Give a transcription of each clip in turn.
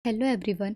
Hello everyone.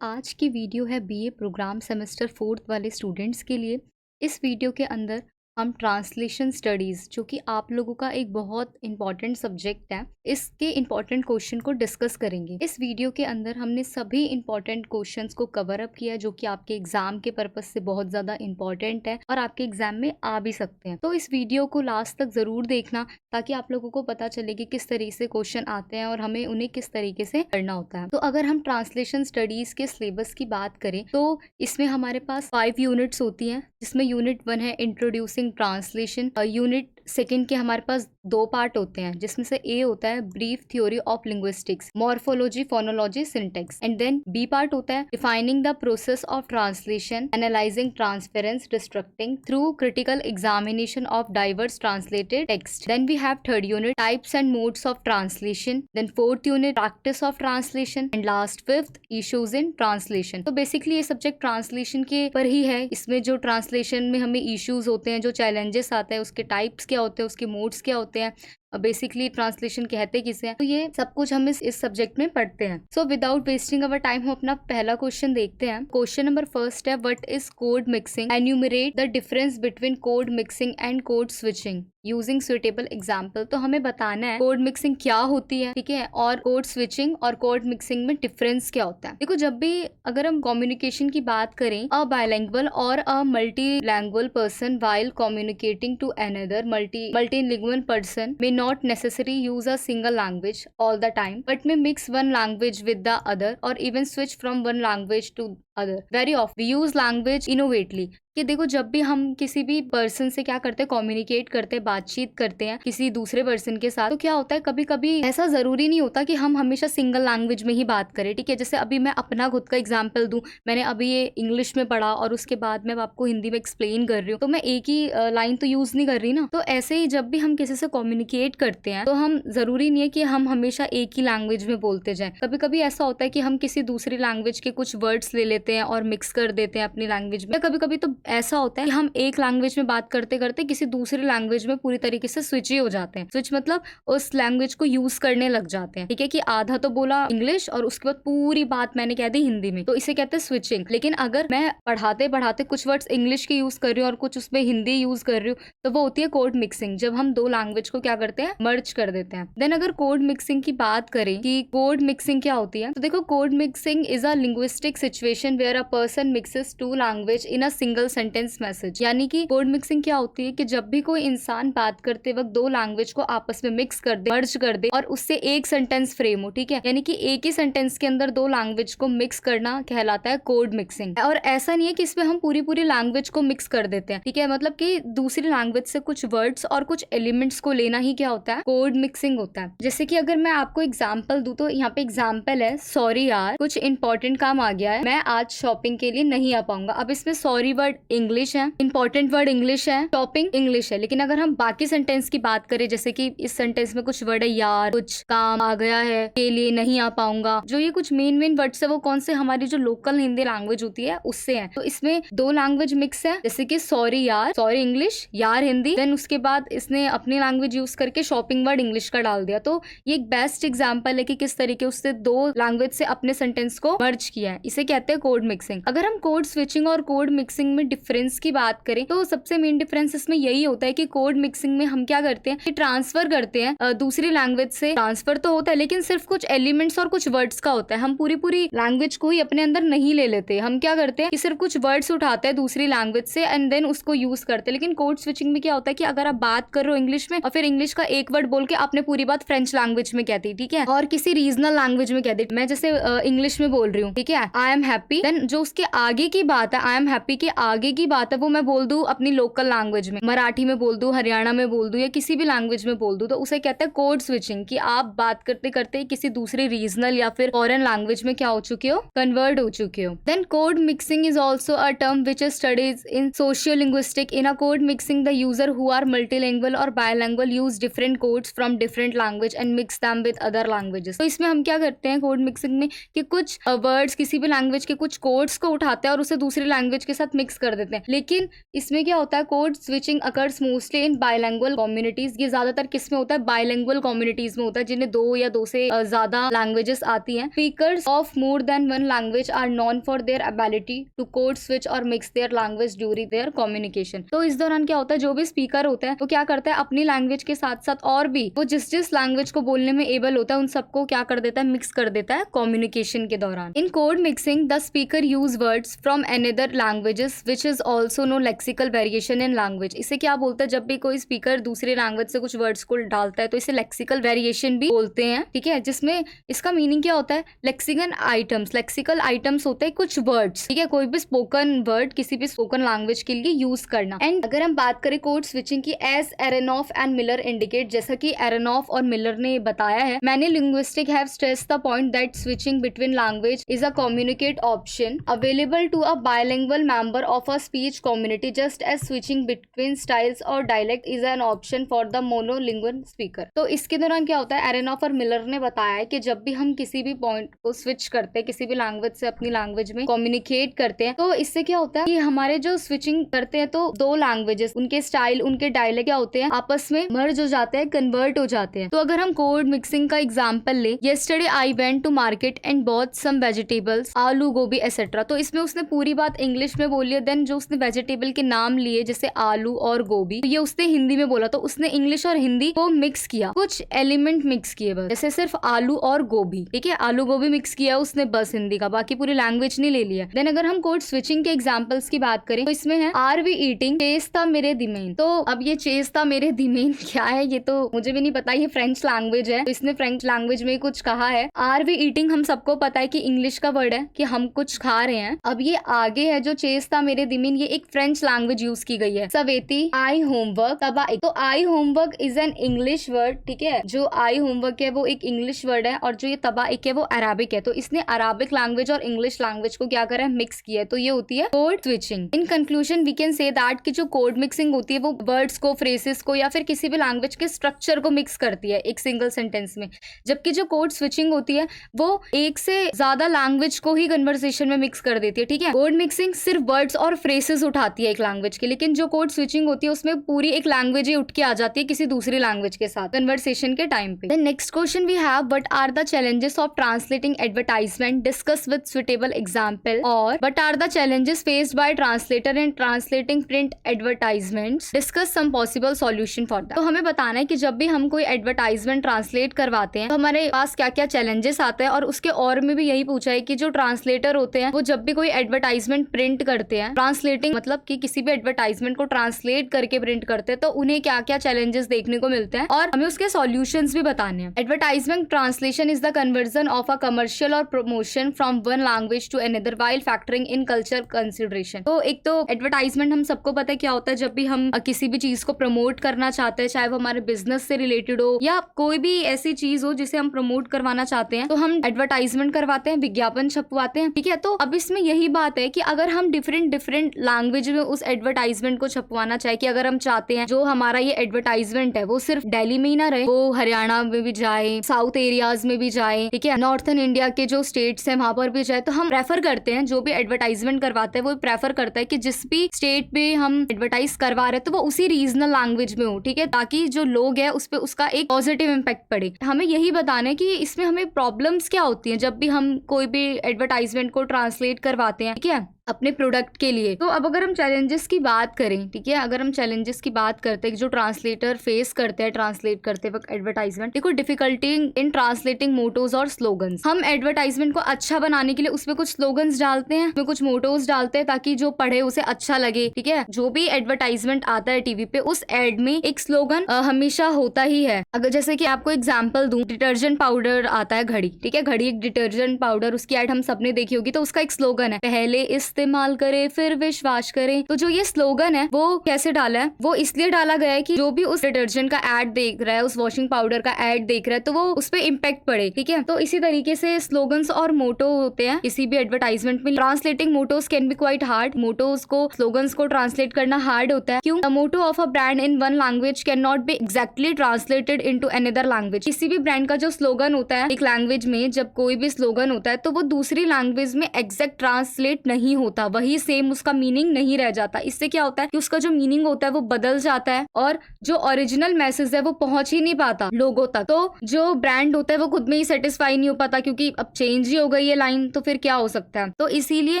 आज की video है बीए प्रोग्राम सेमेस्टर फोर्थ वाले स्टूडेंट्स के लिए। इस वीडियो के अंदर हम ट्रांसलेशन स्टडीज़, जो कि आप लोगों का एक बहुत इंपॉर्टेंट सब्जेक्ट है, इसके इंपॉर्टेंट क्वेश्चन को डिस्कस करेंगे। इस वीडियो के अंदर हमने सभी इंपॉर्टेंट क्वेश्चंस को कवर अप किया जो कि आपके एग्जाम के पर्पस से बहुत ज़्यादा इंपॉर्टेंट है और आपके एग्जाम में आ भी सकते हैं। तो इस वीडियो को लास्ट तक ज़रूर देखना ताकि आप लोगों को पता चले कि किस तरीके से क्वेश्चन आते हैं और हमें उन्हें किस तरीके से करना होता है। तो अगर हम ट्रांसलेशन स्टडीज के सिलेबस की बात करें तो इसमें हमारे पास 5 यूनिट्स होती हैं, जिसमें यूनिट 1 है इंट्रोड्यूसिंग ट्रांसलेशन। यूनिट सेकंड के हमारे पास 2 पार्ट होते हैं, जिसमें से ए होता है brief theory of linguistics, morphology, phonology, syntax, and then B part होता है defining the process of translation, analysing transference, destructing through critical examination of diverse translated text. Then we have third unit types and modes of translation, then fourth unit practice of translation, and last fifth issues in translation। तो basically ये subject translation के पर ही है। इसमें जो translation में हमें issues होते हैं, जो चैलेंजेस आते हैं, उसके टाइप्स क्या होते हैं, उसके मोड्स क्या होते हैं, बेसिकली ट्रांसलेशन कहते किसे हैं, तो ये सब कुछ हम इस सब्जेक्ट में पढ़ते हैं। So without wasting our time हम अपना पहला क्वेश्चन देखते हैं। क्वेश्चन नंबर फर्स्ट है, what is code mixing? Enumerate the difference between code mixing and code switching using suitable example. तो हमें बताना है कोड मिक्सिंग क्या होती है, ठीक है, और कोड स्विचिंग और कोड मिक्सिंग में डिफरेंस क्या होता है। देखो, जब भी अगर हम कम्युनिकेशन की बात करें, अ बायलैंग्वेज और a multilanguage person while communicating to another multilingual person may not necessarily use a single language all the time, but may mix one language with the other or even switch from one language to other. Very often we use language innovatively। कि देखो, जब भी हम किसी भी person से क्या करते हैं, कम्युनिकेट करते हैं, बातचीत करते हैं किसी दूसरे पर्सन के साथ, तो क्या होता है, कभी कभी ऐसा जरूरी नहीं होता कि हम हमेशा सिंगल लैंग्वेज में ही बात करें, ठीक है। जैसे अभी मैं अपना खुद का एग्जांपल दूं, मैंने अभी ये इंग्लिश में पढ़ा और उसके बाद मैं आपको हिंदी में एक्सप्लेन कर रही हूँ, तो मैं एक ही लाइन तो यूज नहीं कर रही ना। तो ऐसे ही जब भी हम किसी से कम्युनिकेट करते हैं तो हम जरूरी नहीं है कि हम हमेशा एक ही लैंग्वेज में बोलते जाएं। कभी कभी ऐसा होता है कि हम किसी दूसरी लैंग्वेज के कुछ वर्ड्स ले लेते हैं और मिक्स कर देते हैं अपनी लैंग्वेज में। कभी कभी तो ऐसा होता है कि हम एक लैंग्वेज में बात करते करते किसी दूसरी लैंग्वेज में पूरी तरीके से स्विच ही हो जाते हैं। स्विच मतलब उस लैंग्वेज को यूज करने लग जाते हैं, ठीक है, कि आधा तो बोला इंग्लिश और उसके बाद पूरी बात मैंने कह दी हिंदी में, तो इसे कहते हैं स्विचिंग। लेकिन अगर मैं पढ़ाते पढ़ाते कुछ वर्ड्स इंग्लिश के यूज कर रही हूँ और कुछ उसमें हिंदी यूज कर रही हूँ, तो वो होती है कोड मिक्सिंग, जब हम दो लैंग्वेज को क्या करते हैं, मर्ज कर देते हैं। देन अगर कोड मिक्सिंग की बात करें कि कोड मिक्सिंग क्या होती है, तो देखो, code mixing is a linguistic situation where a person mixes two language in a single sentence message. यानी कि कोड मिक्सिंग क्या होती है कि जब भी कोई इंसान बात करते वक्त दो लैंग्वेज को आपस में मिक्स कर दे, मर्ज कर दे और उससे एक सेंटेंस फ्रेम हो, ठीक है, यानी कि एक ही सेंटेंस के अंदर दो लैंग्वेज को मिक्स करना कहलाता है कोड मिक्सिंग। और ऐसा नहीं है कि इसमें हम पूरी पूरी लैंग्वेज को मिक्स कर देते हैं, ठीक है, मतलब कि दूसरी लैंग्वेज से कुछ वर्ड्स और कुछ एलिमेंट्स को लेना ही क्या होता है, कोड मिक्सिंग होता है। जैसे कि अगर मैं आपको एग्जाम्पल दूं, तो यहाँ पे एग्जाम्पल है, सॉरी यार, कुछ इंपॉर्टेंट काम आ गया है, मैं आज शॉपिंग के लिए नहीं आ पाऊंगा। अब इसमें सॉरी वर्ड इंग्लिश है, इंपॉर्टेंट वर्ड इंग्लिश है, शॉपिंग इंग्लिश है, लेकिन अगर हम बाकी सेंटेंस की बात करें, जैसे कि इस सेंटेंस में कुछ वर्ड है यार, कुछ काम आ गया है, के लिए नहीं आ पाऊंगा, जो ये कुछ मेन वर्ड्स है वो कौन से, हमारी जो लोकल हिंदी लैंग्वेज होती है उससे है। तो इसमें दो लैंग्वेज मिक्स है, जैसे कि सॉरी यार, सॉरी इंग्लिश, यार हिंदी, देन उसके बाद इसने अपनी लैंग्वेज यूज करके शॉपिंग वर्ड इंग्लिश का डाल दिया। तो ये एक बेस्ट एग्जाम्पल है कि किस तरीके उससे दो लैंग्वेज से अपने सेंटेंस को मर्ज किया है, इसे कहते हैं कोड मिक्सिंग। अगर हम कोड स्विचिंग और कोड मिक्सिंग में डिफरेंस की बात करें, तो सबसे मेन डिफरेंस इसमें यही होता है कि कोड मिक्सिंग में हम क्या करते हैं कि ट्रांसफर करते हैं दूसरी लैंग्वेज से। ट्रांसफर तो होता है लेकिन सिर्फ कुछ एलिमेंट्स और कुछ वर्ड्स का होता है, हम पूरी पूरी लैंग्वेज को ही अपने अंदर नहीं ले लेते। हम क्या करते हैं कि सिर्फ कुछ वर्ड्स उठाते हैं दूसरी लैंग्वेज से एंड देन उसको यूज करते हैं। लेकिन कोड स्विचिंग में क्या होता है कि अगर आप बात कर रहे हो इंग्लिश में और फिर इंग्लिश का एक वर्ड बोल के आपने पूरी बात फ्रेंच लैंग्वेज में कहती, ठीक है, और किसी रीजनल लैंग्वेज में कहती, मैं जैसे इंग्लिश में बोल रही हूँ, ठीक है, आई एम हैप्पी, देन जो उसके आगे की बात है, आई एम हैप्पी के आगे की बात है, वो मैं बोल दूं अपनी लोकल लैंग्वेज में, मराठी में बोल दूं, हरियाणा में बोल दूं या किसी भी लैंग्वेज में बोल दूं, तो उसे कहते हैं कोड स्विचिंग, कि आप बात करते करते किसी दूसरी रीजनल या फिर फॉरेन लैंग्वेज में क्या हो चुके हो, कन्वर्ट हो चुके हो। Then code mixing is also a term which is studies in socio linguistic. In a code mixing the user who are multilingual और bilingual use different codes from different language and mix them with other languages. तो इसमें हम क्या करते हैं code mixing में कि कुछ वर्ड्स किसी भी लैंग्वेज के कुछ कोड्स को उठाते हैं और उसे दूसरी लैंग्वेज के साथ मिक्स कर कर देते हैं। लेकिन इसमें क्या होता है, code switching occurs mostly in bilingual communities. ये ज्यादातर किस में होता है, बाइलिंगुअल कम्युनिटीज में होता है, जिन्हें 2 या 2 से ज्यादा लैंग्वेजेस आती हैं। Speakers of more than one language are known for their ability to code switch और mix their language during their communication. तो इस दौरान क्या होता है, जो भी स्पीकर होता है वो क्या करता है, अपनी लैंग्वेज के साथ साथ और भी वो जिस जिस लैंग्वेज को बोलने में एबल होता है उन सबको क्या कर देता है, मिक्स कर देता है कम्युनिकेशन के दौरान। In code mixing the speaker use words from another languages which is also known lexical variation in language. इसे क्या बोलते हैं, जब भी कोई स्पीकर दूसरे लैंग्वेज से कुछ वर्ड्स को डालता है तो इसे लेक्सिकल वेरिएशन भी बोलते हैं। ठीक है, जिसमें इसका मीनिंग क्या होता है, लेक्सिकल आइटम्स। लेक्सिकल आइटम्स होते हैं कुछ वर्ड्स, ठीक है, कोई भी स्पोकन वर्ड किसी भी स्पोकन लैंग्वेज के लिए यूज करना। एंड अगर हम बात करें कोड स्विचिंग की, as Aronoff and Miller indicate, जैसा कि एरेनॉफ और मिलर ने बताया है, many linguistic have stressed the point that switching between language is a communicate option available to a bilingual member of a speech community, just as switching between styles और dialect is an option for the monolingual speaker. तो इसके दौरान क्या होता है, एरेनॉफ और Miller ने बताया है कि जब भी हम किसी भी पॉइंट को स्विच करते हैं, किसी भी लैंग्वेज से अपनी लैंग्वेज में कम्युनिकेट करते हैं, तो इससे क्या होता है कि हमारे जो स्विचिंग करते हैं तो 2 लैंग्वेजेस, उनके स्टाइल, उनके डायलेक्ट क्या होते हैं, आपस में मर्ज हो जाते हैं, कन्वर्ट हो जाते हैं। तो अगर हम कोड मिक्सिंग का एग्जांपल ले, yesterday I went to market and bought some vegetables, aloo, gobhi etcetera. तो इसमें उसने पूरी बात इंग्लिश में बोली है, देन जो उसने वेजिटेबल के नाम लिए जैसे आलू और गोभी, तो ये उसने हिंदी में बोला, तो उसने इंग्लिश और हिंदी को मिक्स किया, कुछ एलिमेंट मिक्स किए बस, जैसे सिर्फ आलू और गोभी, ठीक है, आलू गोभी मिक्स किया उसने बस हिंदी का, बाकी पूरी लैंग्वेज नहीं ले लिया। देन अगर हम कोड स्विचिंग के एग्जांपल्स की बात करें तो इसमें है आर वी ईटिंग चेस्ता मेरे दिमेन। तो अब ये चेस्ता मेरे दिमेन क्या है, ये तो मुझे भी नहीं पता, ये फ्रेंच लैंग्वेज है, तो इसने फ्रेंच लैंग्वेज में कुछ कहा है। आर वी ईटिंग हम सबको पता है कि इंग्लिश का वर्ड है कि हम कुछ खा रहे हैं। अब ये आगे है जो चेस्ता मेरे दिमेन, ये एक फ्रेंच लैंग्वेज यूज की गई है। सवेती आई होमवर्क तबा, तो आई homework is an English word, ठीक है, जो आई होमवर्क है वो एक इंग्लिश वर्ड है, और जो ये तबाइक है वो अराबिक है। तो इसने अराबिक लैंग्वेज और इंग्लिश लैंग्वेज को क्या करा है, मिक्स किया है, तो ये होती है code switching. In conclusion we can say that कि जो कोड मिक्सिंग होती है वो वर्ड्स को, फ्रेजेस को या फिर किसी भी लैंग्वेज के स्ट्रक्चर को मिक्स करती है एक सिंगल सेंटेंस में, जबकि जो कोड स्विचिंग होती है वो एक से ज्यादा लैंग्वेज को ही कन्वर्सेशन में मिक्स कर देती है। ठीक है, कोड मिक्सिंग सिर्फ वर्ड्स और फ्रेजेस उठाती है एक लैंग्वेज के, लेकिन जो कोड स्विचिंग होती है उसमें पूरी एक लैंग्वेज ही उठ के आ जाती है किसी दूसरी लैंग्वेज के साथ कन्वर्सेशन के टाइम पे। The next question we have, what are the challenges of translating advertisement, discuss with suitable example, और what are the challenges faced by translator in translating print advertisements, discuss some possible solution for that. तो हमें बताना है कि जब भी हम कोई एडवर्टाइजमेंट ट्रांसलेट करवाते हैं तो हमारे पास क्या क्या चैलेंजेस आते हैं, और उसके और में भी यही पूछा है कि जो ट्रांसलेटर होते हैं वो जब भी कोई एडवर्टाइजमेंट प्रिंट करते हैं, ट्रांसलेटिंग मतलब कि किसी भी एडवर्टाइजमेंट को ट्रांसलेट करके प्रिंट करते हैं, तो उन्हें क्या क्या चैलेंजेस देखने को मिलते हैं और हमें उसके सॉल्यूशंस भी बताने हैं। Advertisement translation is the conversion of a commercial और promotion from one language to another while factoring in culture consideration. तो एक तो एडवर्टाइजमेंट हम सबको पता है क्या होता है, जब भी हम किसी भी चीज को प्रमोट करना चाहते हैं, चाहे वो हमारे बिजनेस से रिलेटेड हो या कोई भी ऐसी चीज हो जिसे हम प्रमोट करवाना चाहते हैं, तो हम एडवर्टाइजमेंट करवाते हैं, विज्ञापन छपवाते हैं। ठीक है, तो अब इसमें यही बात है कि अगर हम डिफरेंट डिफरेंट लैंग्वेज में उस एडवर्टाइजमेंट को छपवाना चाहे, कि अगर हम चाहते हैं जो हमारा ये एडवर्टाइजमेंट है वो सिर्फ दिल्ली में ही ना रहे, वो हरियाणा में भी जाए, साउथ एरियाज में भी जाए, ठीक है, नॉर्थन इंडिया के जो स्टेट्स हैं वहां पर भी जाए, तो हम प्रेफर करते हैं, जो भी एडवर्टाइजमेंट करवाते हैं वो प्रेफर करता है कि जिस भी स्टेट पे हम एडवर्टाइज करवा रहे हैं तो वो उसी रीजनल लैंग्वेज में हो, ठीक है, ताकि जो लोग हैं उस पे उसका एक पॉजिटिव इम्पैक्ट पड़े। हमें यही बताना है कि इसमें हमें प्रॉब्लम्स क्या होती हैं जब भी हम कोई भी एडवर्टाइजमेंट को ट्रांसलेट करवाते हैं, ठीक है, अपने प्रोडक्ट के लिए। तो अब अगर हम चैलेंजेस की बात करें, ठीक है, अगर हम चैलेंजेस की बात करते हैं जो ट्रांसलेटर फेस करते हैं ट्रांसलेट करते वक्त एडवर्टाइजमेंट, देखो डिफिकल्टी इन ट्रांसलेटिंग मोटोज और स्लोगन्स। हम एडवर्टाइजमेंट को अच्छा बनाने के लिए उसमें कुछ स्लोगन्स डालते हैं, उसमें कुछ मोटोज डालते हैं ताकि जो पढ़े उसे अच्छा लगे। ठीक है, जो भी एडवर्टाइजमेंट आता है टीवी पे उस एड में एक स्लोगन हमेशा होता ही है। अगर जैसे कि आपको एग्जाम्पल दूं, डिटर्जेंट पाउडर आता है घड़ी, ठीक है, घड़ी एक डिटर्जेंट पाउडर, उसकी एड हम सबने देखी होगी, तो उसका एक स्लोगन है, पहले इस्तेमाल करे फिर विश्वास करे। तो जो ये स्लोगन है वो कैसे डाला है, वो इसलिए डाला गया है कि जो भी उस डिटर्जेंट का एड देख रहा है, उस वॉशिंग पाउडर का एड देख रहा है, तो वो उस पर इम्पैक्ट पड़े। ठीक है, तो इसी तरीके से स्लोगन्स और मोटो होते हैं किसी भी एडवर्टाइजमेंट में। Translating mottos can be quite hard, mottos को, स्लोगन्स को ट्रांसलेट करना हार्ड होता है। क्यों? The motto of a brand in one language can not be exactly translated into another language. किसी भी ब्रांड का जो स्लोगन होता है एक लैंग्वेज में, जब कोई भी स्लोगन होता है तो वो दूसरी लैंग्वेज में एग्जैक्ट ट्रांसलेट नहीं होता होता, वही सेम उसका मीनिंग नहीं रह जाता। इससे क्या होता है कि उसका जो मीनिंग होता है वो बदल जाता है और जो ओरिजिनल मैसेज है वो पहुंच ही नहीं पाता लोगों तक। तो जो ब्रांड होता है वो खुद में ही सेटिस्फाई नहीं हो पाता, क्योंकि अब चेंज ही हो गई है लाइन, तो फिर क्या हो सकता है। तो इसीलिए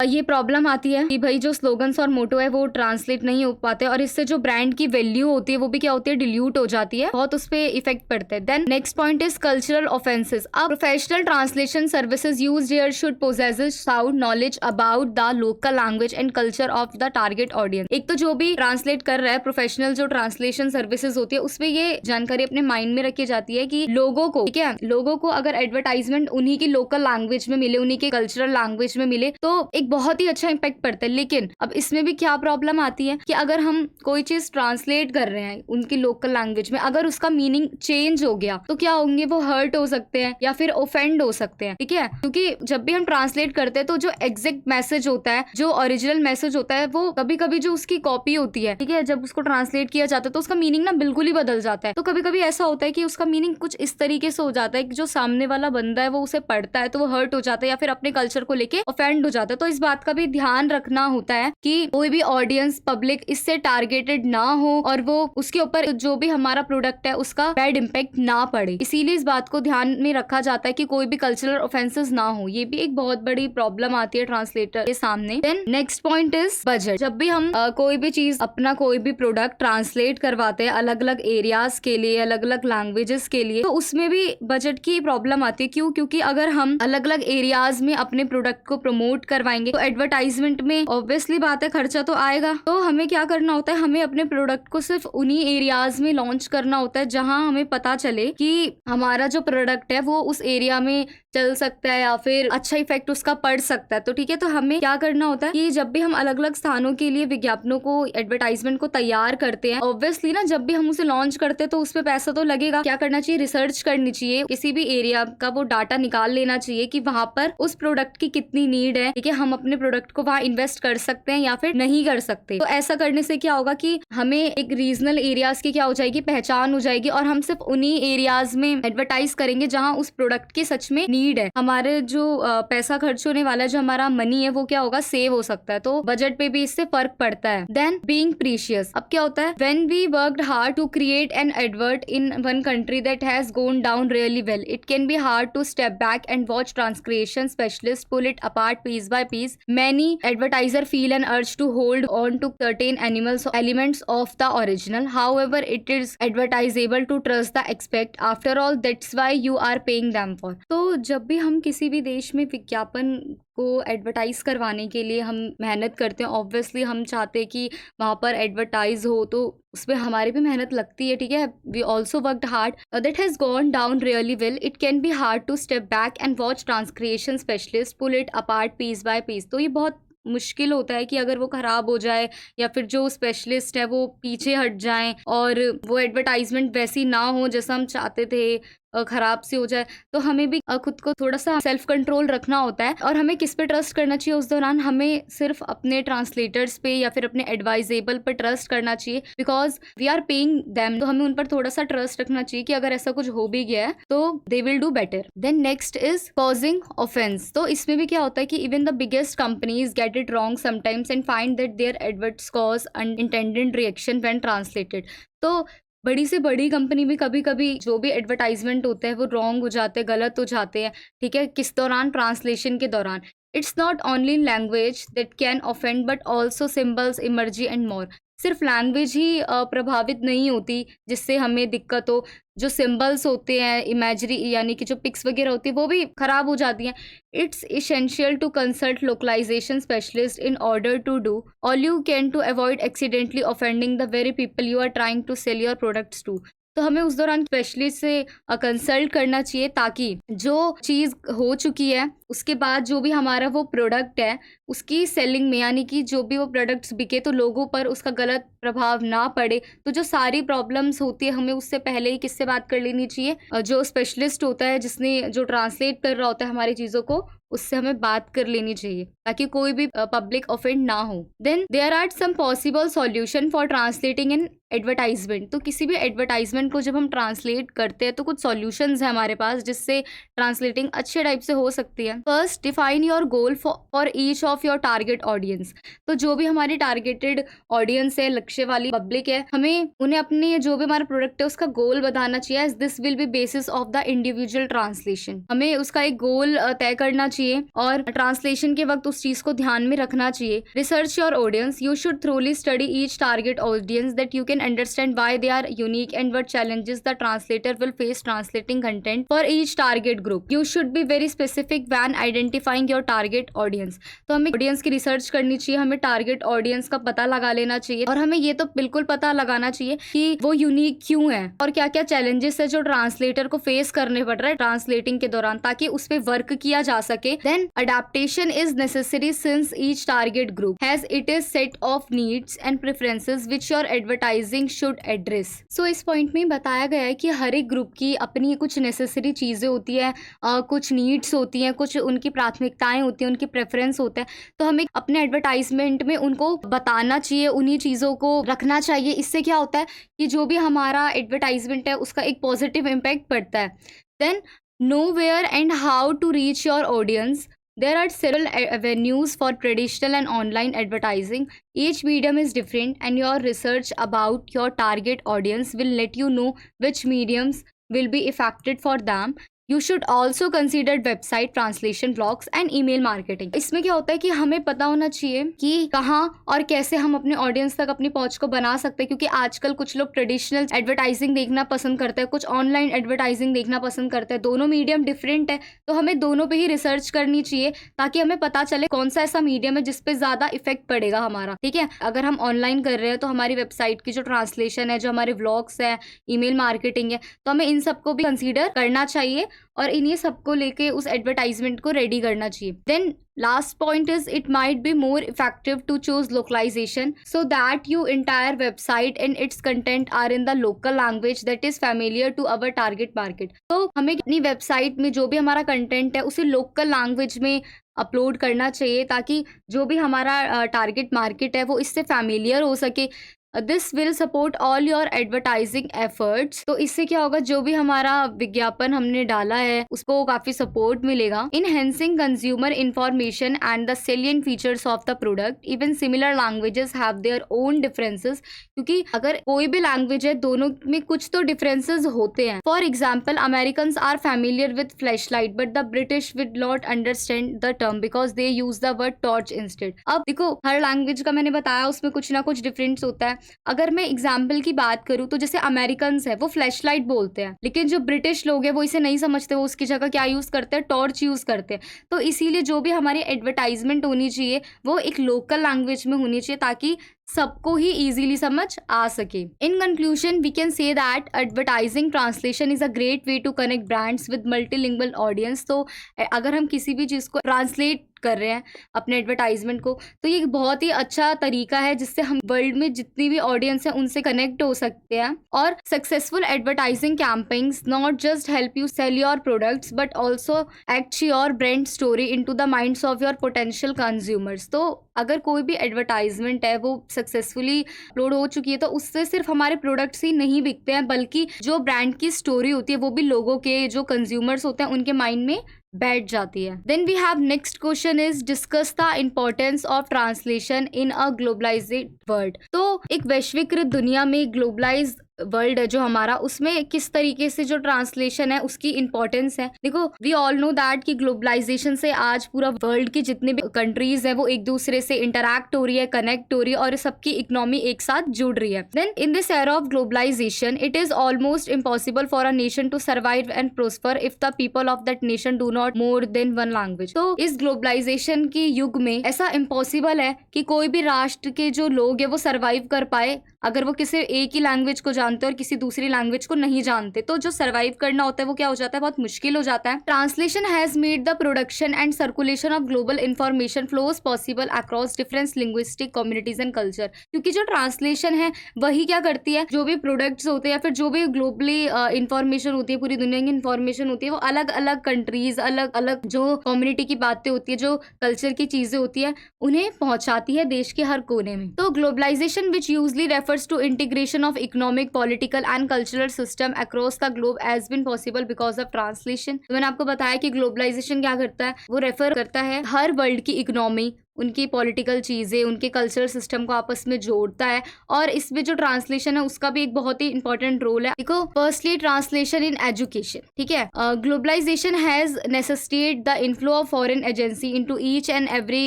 ये प्रॉब्लम आती है कि भाई जो स्लोगन्स और मोटो है वो ट्रांसलेट नहीं हो पाते, और इससे जो ब्रांड की वैल्यू होती है वो भी क्या होती है, डिल्यूट हो जाती है, बहुत उस पर इफेक्ट पड़ता है। Then next point is cultural offences. अब professional translation services used here should possess sound knowledge about the local language and culture of the target audience। एक तो जो भी ट्रांसलेट कर रहा है, प्रोफेशनल जो ट्रांसलेशन सर्विसेज होती है उसमें ये जानकारी अपने माइंड में रखी जाती है कि लोगों को, ठीक है, लोगों को अगर एडवर्टाइजमेंट उन्हीं की लोकल लैंग्वेज में मिले, उन्हीं के कल्चरल लैंग्वेज में मिले तो एक बहुत ही अच्छा इम्पैक्ट पड़ता है। लेकिन अब इसमें भी क्या प्रॉब्लम आती है कि अगर हम कोई चीज ट्रांसलेट कर रहे हैं उनकी लोकल लैंग्वेज में, अगर उसका मीनिंग चेंज हो गया तो क्या होंगे, वो हर्ट हो सकते हैं या फिर ऑफेंड हो सकते हैं, ठीक है। क्योंकि जब भी हम ट्रांसलेट करते हैं तो जो एग्जैक्ट मैसेज होता है, जो ओरिजिनल मैसेज होता है, वो कभी कभी जो उसकी कॉपी होती है, ठीक है, जब उसको ट्रांसलेट किया जाता है तो उसका मीनिंग ना बिल्कुल ही बदल जाता है। तो कभी कभी ऐसा होता है कि उसका मीनिंग कुछ इस तरीके से हो जाता है कि जो सामने वाला बंदा है वो उसे पढ़ता है तो वो हर्ट हो जाता है या फिर अपने कल्चर को लेके ऑफेंड हो जाता है। तो इस बात का भी ध्यान रखना होता है कि कोई भी ऑडियंस, पब्लिक इससे टारगेटेड ना हो और वो उसके ऊपर जो भी हमारा प्रोडक्ट है उसका बैड इम्पैक्ट ना पड़े। इसीलिए इस बात को ध्यान में रखा जाता है कि कोई भी कल्चरल ऑफेंसेस ना हो। ये भी एक बहुत बड़ी प्रॉब्लम आती है ट्रांसलेटर के सामने। Then next point is budget. जब भी हम कोई भी चीज, अपना कोई भी प्रोडक्ट ट्रांसलेट करवाते हैं अलग अलग एरियाज के लिए, अलग अलग लैंग्वेजेस के लिए, तो उसमें भी बजट की प्रॉब्लम आती है। क्यों? क्योंकि अगर हम अलग अलग एरियाज में अपने प्रोडक्ट को प्रमोट करवाएंगे तो एडवर्टाइजमेंट में ऑब्वियसली बात है खर्चा तो आएगा। तो हमें क्या करना होता है, हमें अपने प्रोडक्ट को सिर्फ उन्हीं एरियाज में लॉन्च करना होता है जहां हमें पता चले कि हमारा जो प्रोडक्ट है वो उस एरिया में चल सकता है या फिर अच्छा इफेक्ट उसका पड़ सकता है। तो ठीक है, तो हमें क्या करना होता है कि जब भी हम अलग अलग स्थानों के लिए विज्ञापनों को, एडवर्टाइजमेंट को तैयार करते हैं, ऑब्वियसली ना जब भी हम उसे लॉन्च करते हैं तो उस पर पैसा तो लगेगा। क्या करना चाहिए, रिसर्च करनी चाहिए, किसी भी एरिया का वो डाटा निकाल लेना चाहिए कि वहां पर उस प्रोडक्ट की कितनी नीड है, ठीक है, हम अपने प्रोडक्ट को वहां इन्वेस्ट कर सकते हैं या फिर नहीं कर सकते। तो ऐसा करने से क्या होगा कि हमें एक रीजनल एरियाज की क्या हो जाएगी, पहचान हो जाएगी, और हम सिर्फ उन्हीं एरियाज में एडवर्टाइज करेंगे जहां उस प्रोडक्ट की सच में नीड है। हमारे जो पैसा खर्च होने वाला है, जो हमारा मनी है, वो क्या होगा, सेव हो सकता है। तो बजट पे भी इससे फर्क पड़ता है। Then being precious. अब क्या होता है, when we worked hard to create an advert in one country that has gone down really well, it can be hard to step back and watch transcreation specialist pull it apart piece by piece. Many advertiser feel an urge to hold on to certain elements of the original, however it is advertisable to trust the expect, after all that's why you are paying them for. तो जब भी हम किसी भी देश में विज्ञापन को एडवर्टाइज करवाने के लिए हम मेहनत करते हैं, ऑब्वियसली हम चाहते हैं कि वहाँ पर एडवर्टाइज हो, तो उसमें हमारी भी मेहनत लगती है, ठीक है। We also worked hard that has gone down really well, it can be hard to step back and watch transcreation specialist pull it apart piece by piece. तो ये बहुत मुश्किल होता है कि अगर वो खराब हो जाए या फिर जो स्पेशलिस्ट है वो पीछे हट जाएं और वो एडवर्टाइजमेंट वैसी ना हो जैसा हम चाहते थे, खराब सी हो जाए, तो हमें भी खुद को थोड़ा सा सेल्फ कंट्रोल रखना होता है। और हमें किस पे ट्रस्ट करना चाहिए उस दौरान, हमें सिर्फ अपने ट्रांसलेटर्स पे या फिर अपने एडवाइजेबल पर ट्रस्ट करना चाहिए, because we are paying them. तो हमें उन पर थोड़ा सा ट्रस्ट रखना चाहिए कि अगर ऐसा कुछ हो भी गया है तो they will do better. Then next is causing offence. तो इसमें भी क्या होता है कि even the biggest companies get it wrong sometimes and find that their adverts cause unintended reaction when translated. तो बड़ी से बड़ी कंपनी में कभी कभी जो भी एडवर्टाइजमेंट होते हैं वो रॉन्ग हो जाते हैं, गलत हो जाते हैं, ठीक है। किस दौरान, ट्रांसलेशन के दौरान। It's not only in language that can offend but also symbols, इमर्जी एंड मोर। सिर्फ लैंग्वेज ही प्रभावित नहीं होती जिससे हमें दिक्कत हो, जो सिंबल्स होते हैं, इमेजरी यानी कि जो पिक्स वगैरह होती है वो भी खराब हो जाती हैं। It's essential to consult localisation specialist in order to do all you can to avoid accidentally offending the very people you are trying to sell your products to. तो हमें उस दौरान स्पेशलिस्ट से कंसल्ट करना चाहिए ताकि जो चीज़ हो चुकी है उसके बाद जो भी हमारा वो प्रोडक्ट है उसकी सेलिंग में, यानी कि जो भी वो प्रोडक्ट्स बिके तो लोगों पर उसका गलत प्रभाव ना पड़े। तो जो सारी प्रॉब्लम्स होती है हमें उससे पहले ही किससे बात कर लेनी चाहिए, जो स्पेशलिस्ट होता है, जिसने जो ट्रांसलेट कर रहा होता है हमारी चीज़ों को, उससे हमें बात कर लेनी चाहिए ताकि कोई भी पब्लिक ऑफेंड ना हो। Then there are some possible solution for translating in advertisement. तो किसी भी एडवर्टाइजमेंट को जब हम ट्रांसलेट करते हैं तो कुछ सॉल्यूशंस है हमारे पास जिससे ट्रांसलेटिंग अच्छे टाइप से हो सकती है। First, define your goal for each of your target audience. तो जो भी हमारी टारगेटेड ऑडियंस है, लक्ष्य वाली पब्लिक है, हमें उन्हें अपने जो भी हमारा प्रोडक्ट है उसका गोल बताना चाहिए। This will be basis of the individual translation. हमें उसका एक गोल तय करना चाहिए और ट्रांसलेशन के वक्त उस चीज को ध्यान में रखना चाहिए। Research your audience. You should thoroughly study each target audience that you can understand why they are unique and what challenges the translator will face translating content for each target group. You should be very specific when identifying your target audience. तो हमें audience की research करनी चाहिए, हमें target audience का पता लगा लेना चाहिए और हमें ये तो बिल्कुल पता लगाना चाहिए कि वो यूनिक क्यों है और क्या क्या चैलेंजेस है जो ट्रांसलेटर को फेस करने पड़ रहा है ट्रांसलेटिंग के दौरान, ताकि उस पर वर्क किया जा सके। Then adaptation is necessary since each target group has it is set of needs and preferences which your advertising should address. So इस पॉइंट में बताया गया है कि हर एक ग्रुप की अपनी कुछ नेसेसरी चीज़ें होती है, कुछ नीड्स होती हैं, कुछ उनकी प्राथमिकताएं होती हैं, उनकी प्रेफरेंस होता है। तो हमें अपने एडवर्टाइजमेंट में उनको बताना चाहिए, उन्हीं चीज़ों को रखना चाहिए। इससे क्या होता है कि जो भी हमारा एडवर्टाइजमेंट है उसका एक पॉजिटिव इम्पैक्ट पड़ता है। Then know where and how to reach your audience. There are several avenues for traditional and online advertising. Each medium is different, and your research about your target audience will let you know which mediums will be effective for them. You should also consider website translation, blogs and email marketing. इसमें क्या होता है कि हमें पता होना चाहिए कि कहाँ और कैसे हम अपने ऑडियंस तक अपनी पहुंच को बना सकते हैं, क्योंकि आजकल कुछ लोग ट्रेडिशनल एडवर्टाइजिंग देखना पसंद करते हैं, कुछ ऑनलाइन एडवर्टाइजिंग देखना पसंद करते हैं। दोनों मीडियम डिफरेंट है, तो हमें दोनों पे ही रिसर्च करनी चाहिए ताकि हमें पता चले कौन सा ऐसा मीडियम है जिसपे ज्यादा इफेक्ट पड़ेगा हमारा। ठीक है, अगर हम ऑनलाइन कर रहे हैं तो हमारी वेबसाइट की जो ट्रांसलेशन है, जो हमारे व्लॉग्स है, ईमेल मार्केटिंग है, तो हमें इन सबको भी कंसीडर करना चाहिए और इन्हीं सबको लेके उस एडवर्टाइजमेंट को रेडी करना चाहिए। Then last point is it might be more effective to choose localization so that your entire website and its content are in the local language that is familiar to our target market. तो हमें अपनी website में जो भी हमारा content है उसे local language में अपलोड करना चाहिए ताकि जो भी हमारा टारगेट मार्केट है वो इससे फैमिलियर हो सके। This will support all your advertising efforts. तो इससे क्या होगा, जो भी हमारा विज्ञापन हमने डाला है उसको काफी सपोर्ट मिलेगा। Enhancing consumer information and the salient features of the product. Even similar languages have their own differences, क्योंकि अगर कोई भी लैंग्वेज है दोनों में कुछ तो डिफरेंसेस होते हैं। For example, Americans are familiar with flashlight but the British would not understand the term because they use the word torch instead. अब देखो, हर लैंग्वेज का मैंने बताया उसमें कुछ ना कुछ डिफरेंस होता है। अगर मैं एग्जाम्पल की बात करूं तो जैसे अमेरिकन्स है वो फ्लैशलाइट बोलते हैं, लेकिन जो ब्रिटिश लोग हैं वो इसे नहीं समझते, वो उसकी जगह क्या यूज करते हैं, टॉर्च यूज करते हैं। तो इसीलिए जो भी हमारी एडवर्टाइजमेंट होनी चाहिए वो एक लोकल लैंग्वेज में होनी चाहिए ताकि सबको ही इजीली समझ आ सके। In conclusion we can say that advertising translation is a great way to connect brands with multilingual audience. तो अगर हम किसी भी चीज़ को ट्रांसलेट कर रहे हैं अपने एडवर्टाइजमेंट को, तो ये बहुत ही अच्छा तरीका है जिससे हम वर्ल्ड में जितनी भी ऑडियंस है उनसे कनेक्ट हो सकते हैं। और successful advertising campaigns not just help you cell your products but also act your brand story into the minds of your potential consumers. तो अगर कोई भी एडवर्टाइजमेंट है वो सक्सेसफुली अपलोड हो चुकी है तो उससे सिर्फ हमारे प्रोडक्ट्स ही नहीं बिकते हैं, बल्कि जो ब्रांड की स्टोरी होती है वो भी लोगों के, जो कंज्यूमर्स होते हैं, उनके माइंड में बैठ जाती है। Then we have next question is discuss the importance of translation in a globalised world. तो एक वैश्वीकृत दुनिया में ग्लोबलाइज वर्ल्ड है जो हमारा, उसमें किस तरीके से जो ट्रांसलेशन है उसकी इंपॉर्टेंस है। देखो, वी ऑल नो दैट कि ग्लोबलाइजेशन से आज पूरा वर्ल्ड की जितने भी कंट्रीज है वो एक दूसरे से इंटरैक्ट हो रही है, कनेक्ट हो रही है और सबकी इकोनॉमी एक साथ जुड़ रही है। Then in this era of globalisation it is almost impossible for a nation to survive and prosper if the people of that nation do not more than one language. तो इस ग्लोबलाइजेशन के युग में ऐसा इम्पॉसिबल है कि कोई भी राष्ट्र के जो लोग है वो सर्वाइव कर पाए अगर वो किसी एक ही लैंग्वेज को जानते और किसी दूसरी लैंग्वेज को नहीं जानते, तो जो सर्वाइव करना होता है वो क्या हो जाता है, बहुत मुश्किल हो जाता है। Translation has made the production and circulation of global information flows possible across different linguistic communities and culture. क्योंकि जो ट्रांसलेशन है वही क्या करती है, जो भी प्रोडक्ट्स होते हैं या फिर जो भी ग्लोबली इंफॉर्मेशन होती है, पूरी दुनिया की इंफॉर्मेशन होती है, वो अलग अलग कंट्रीज, अलग अलग जो कम्युनिटी की बातें होती है, जो कल्चर की चीजें होती है, उन्हें पहुंचाती है देश के हर कोने में। तो globalisation which usually refers to integration of economic, political and cultural system across the globe has been possible because of translation. तो मैंने आपको बताया कि ग्लोबलाइजेशन क्या करता है, वो रेफर करता है हर वर्ल्ड की इकोनॉमी, उनकी पॉलिटिकल चीज़ें, उनके कल्चरल सिस्टम को आपस में जोड़ता है। और इसमें जो ट्रांसलेशन है उसका भी एक बहुत ही इंपॉर्टेंट रोल है। देखो, फर्स्टली ट्रांसलेशन इन एजुकेशन, ठीक है। Globalisation has necessitate the inflow of foreign agency into each and every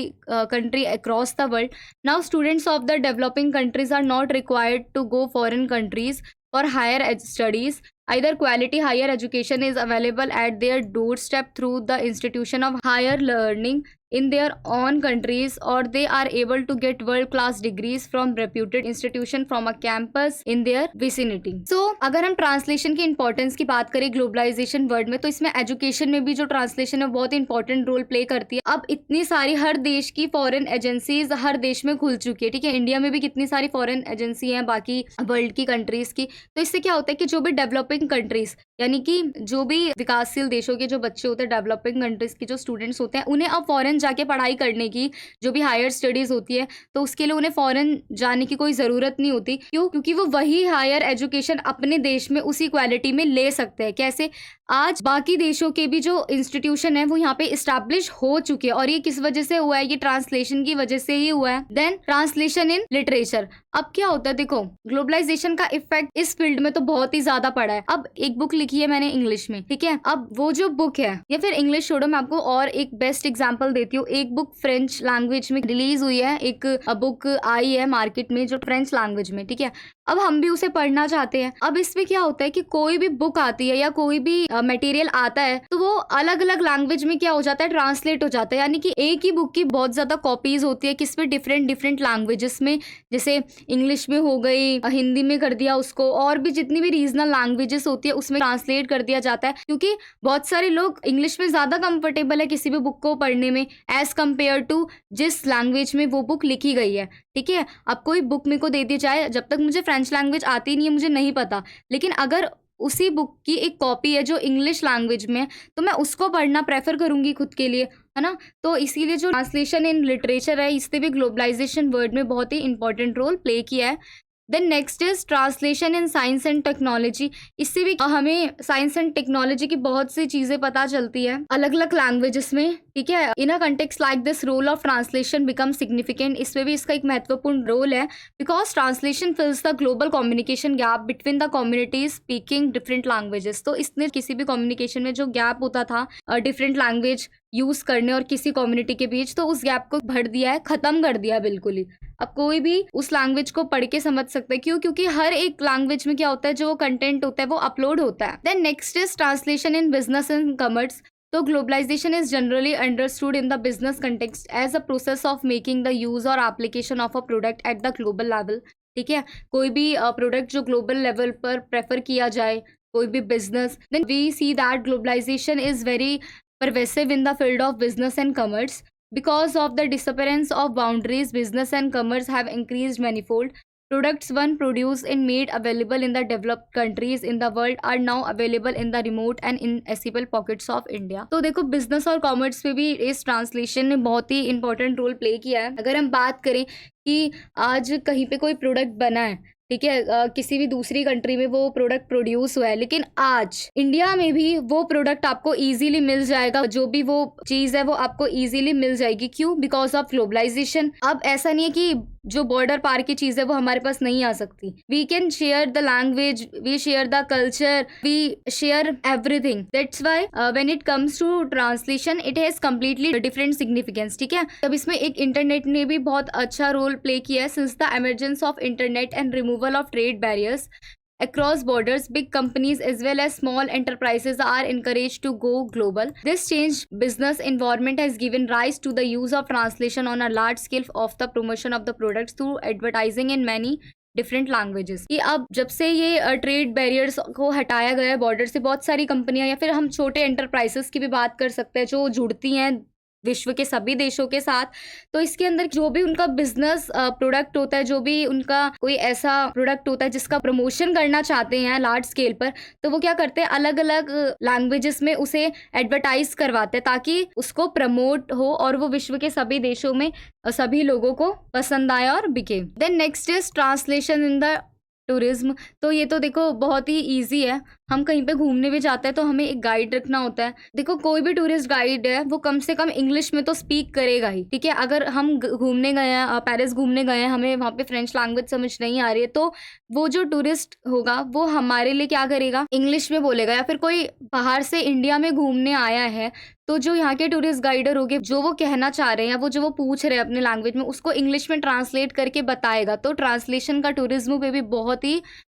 country across the world. Now students of the developing countries are not required to go foreign countries for higher studies. Either quality higher education is available at their doorstep through the institution of higher learning in their own countries, or they are able to get world class degrees from reputed institution from a campus in their vicinity. So अगर हम translation की importance की बात करें globalisation word में, तो इसमें education में भी जो ट्रांसलेशन है बहुत इंपॉर्टेंट रोल प्ले करती है। अब इतनी सारी हर देश की फॉरेन एजेंसीज हर देश में खुल चुकी है, ठीक है। इंडिया में भी कितनी सारी फॉरेन एजेंसी हैं बाकी वर्ल्ड की कंट्रीज की। तो इससे क्या होता है कि जो भी डेवलपिंग कंट्रीज, यानी कि जो भी विकासशील देशों के जो बच्चे होते हैं, डेवलपिंग कंट्रीज के जो स्टूडेंट्स होते हैं, उन्हें अब फॉरेन जाके पढ़ाई करने की जो भी हायर स्टडीज होती है, तो उसके लिए उन्हें फॉरेन जाने की कोई ज़रूरत नहीं होती। क्यों? क्योंकि वो वही हायर एजुकेशन अपने देश में उसी क्वालिटी में ले सकते हैं। कैसे? आज बाकी देशों के भी जो इंस्टीट्यूशन है वो यहाँ पे इस्टेब्लिश हो चुके हैं। और ये किस वजह से हुआ है? ये ट्रांसलेशन की वजह से ही हुआ है। Then translation in literature. अब क्या होता है, देखो, ग्लोबलाइजेशन का इफेक्ट इस फील्ड में तो बहुत ही ज्यादा पड़ा है। अब एक बुक लिखी है मैंने इंग्लिश में, ठीक है। अब वो जो बुक है, या फिर इंग्लिश छोड़ो, मैं आपको और एक बेस्ट एग्जांपल देती हूँ। एक बुक फ्रेंच लैंग्वेज में रिलीज हुई है, एक बुक आई है मार्केट में जो फ्रेंच लैंग्वेज में, ठीक है। अब हम भी उसे पढ़ना चाहते हैं। अब इसमें क्या होता है कि कोई भी बुक आती है या कोई भी मटेरियल आता है, तो वो अलग अलग लैंग्वेज में क्या हो जाता है, ट्रांसलेट हो जाता है। यानी कि एक ही बुक की बहुत ज्यादा कॉपीज होती है, किसमें डिफरेंट डिफरेंट लैंग्वेजेस में, जैसे इंग्लिश में हो गई, हिंदी में कर दिया उसको, और भी जितनी भी रीजनल लैंग्वेजेस होती है उसमें ट्रांसलेट कर दिया जाता है। क्योंकि बहुत सारे लोग इंग्लिश में ज्यादा कंफर्टेबल है किसी भी बुक को पढ़ने में एज कम्पेयर टू जिस लैंग्वेज में वो बुक लिखी गई है, ठीक है। अब कोई बुक मेरे को दे दी जाए, जब तक मुझे फ्रेंच लैंग्वेज आती नहीं है मुझे नहीं पता, लेकिन अगर उसी बुक की एक कॉपी है जो इंग्लिश लैंग्वेज में है, तो मैं उसको पढ़ना प्रेफर करूंगी खुद के लिए, है ना। तो इसीलिए जो ट्रांसलेशन इन लिटरेचर है, इससे भी ग्लोबलाइजेशन वर्ड में बहुत ही इंपॉर्टेंट रोल प्ले किया है। Then next is translation in science and technology. इससे भी हमें साइंस एंड टेक्नोलॉजी की बहुत सी चीजें पता चलती है अलग अलग लैंग्वेजेस में, ठीक है। In a context like this role of translation become significant. इसमें भी इसका एक महत्वपूर्ण रोल है, because translation fills the global communication gap between the communities speaking different languages. तो इसने किसी भी कम्युनिकेशन में जो गैप होता था डिफरेंट लैंग्वेज यूज करने और किसी कम्युनिटी के बीच, तो उस गैप को भर दिया है, खत्म कर दिया है बिल्कुल ही। अब कोई भी उस लैंग्वेज को पढ़ के समझ सकता है। क्यों? क्योंकि हर एक लैंग्वेज में क्या होता है, जो कंटेंट होता है वो अपलोड होता है। Then next is translation in business and commerce. तो globalisation is generally understood in the business context as a process of making the use और application of a product at the global level, ठीक है। कोई भी product जो global level पर prefer किया जाए, कोई भी business, then we see that globalisation is very pervasive in the field of business and commerce. Because of the disappearance of boundaries, business and commerce have increased manifold. Products once produced and made available in the developed countries in the world are now available in the remote and inaccessible pockets of India. तो देखो, business और commerce पे भी इस translation ने बहुत ही important role play किया है। अगर हम बात करें कि आज कहीं पे कोई प्रोडक्ट बना है, ठीक है, किसी भी दूसरी कंट्री में वो प्रोडक्ट प्रोड्यूस हुआ है, लेकिन आज इंडिया में भी वो प्रोडक्ट आपको इजीली मिल जाएगा। जो भी वो चीज़ है वो आपको इजीली मिल जाएगी। क्यों? Because of globalisation. अब ऐसा नहीं है कि जो बॉर्डर पार की चीज़ है वो हमारे पास नहीं आ सकती। We can share the language, we share the culture, we share everything. That's why when it comes to translation it has completely different significance, ठीक है। तब इसमें एक इंटरनेट ने भी बहुत अच्छा रोल प्ले किया है। Since the emergence of internet and removal of trade barriers across borders, big companies as well as small enterprises are encouraged to go global. This changed business environment has given rise to the use of translation on a large scale of the promotion of the products through advertising in many different languages. कि अब जब से ये trade barriers को हटाया गया है border से, बहुत सारी कंपनियां या फिर हम छोटे एंटरप्राइजेस की भी बात कर सकते हैं जो जुड़ती हैं विश्व के सभी देशों के साथ। तो इसके अंदर जो भी उनका बिजनेस प्रोडक्ट होता है, जो भी उनका कोई ऐसा प्रोडक्ट होता है जिसका प्रमोशन करना चाहते हैं लार्ज स्केल पर, तो वो क्या करते हैं, अलग अलग लैंग्वेजेस में उसे एडवर्टाइज करवाते हैं ताकि उसको प्रमोट हो और वो विश्व के सभी देशों में सभी लोगों को पसंद आए और बिके। Then next is translation in the tourism. तो ये तो देखो बहुत ही ईजी है। हम कहीं पे घूमने भी जाते हैं तो हमें एक गाइड रखना होता है। देखो कोई भी टूरिस्ट गाइड है वो कम से कम इंग्लिश में तो स्पीक करेगा ही, ठीक है। अगर हम घूमने गए हैं, पेरिस घूमने गए हैं, हमें वहाँ पे फ्रेंच लैंग्वेज समझ नहीं आ रही है, तो वो जो टूरिस्ट होगा वो हमारे लिए क्या करेगा, इंग्लिश में बोलेगा। या फिर कोई बाहर से इंडिया में घूमने आया है तो जो यहाँ के टूरिस्ट गाइडर होंगे, जो वो कहना चाह रहे हैं या जो वो पूछ रहे हैं अपने लैंग्वेज में, उसको इंग्लिश में ट्रांसलेट करके बताएगा। तो ट्रांसलेशन का टूरिज्म पे भी बहुत ही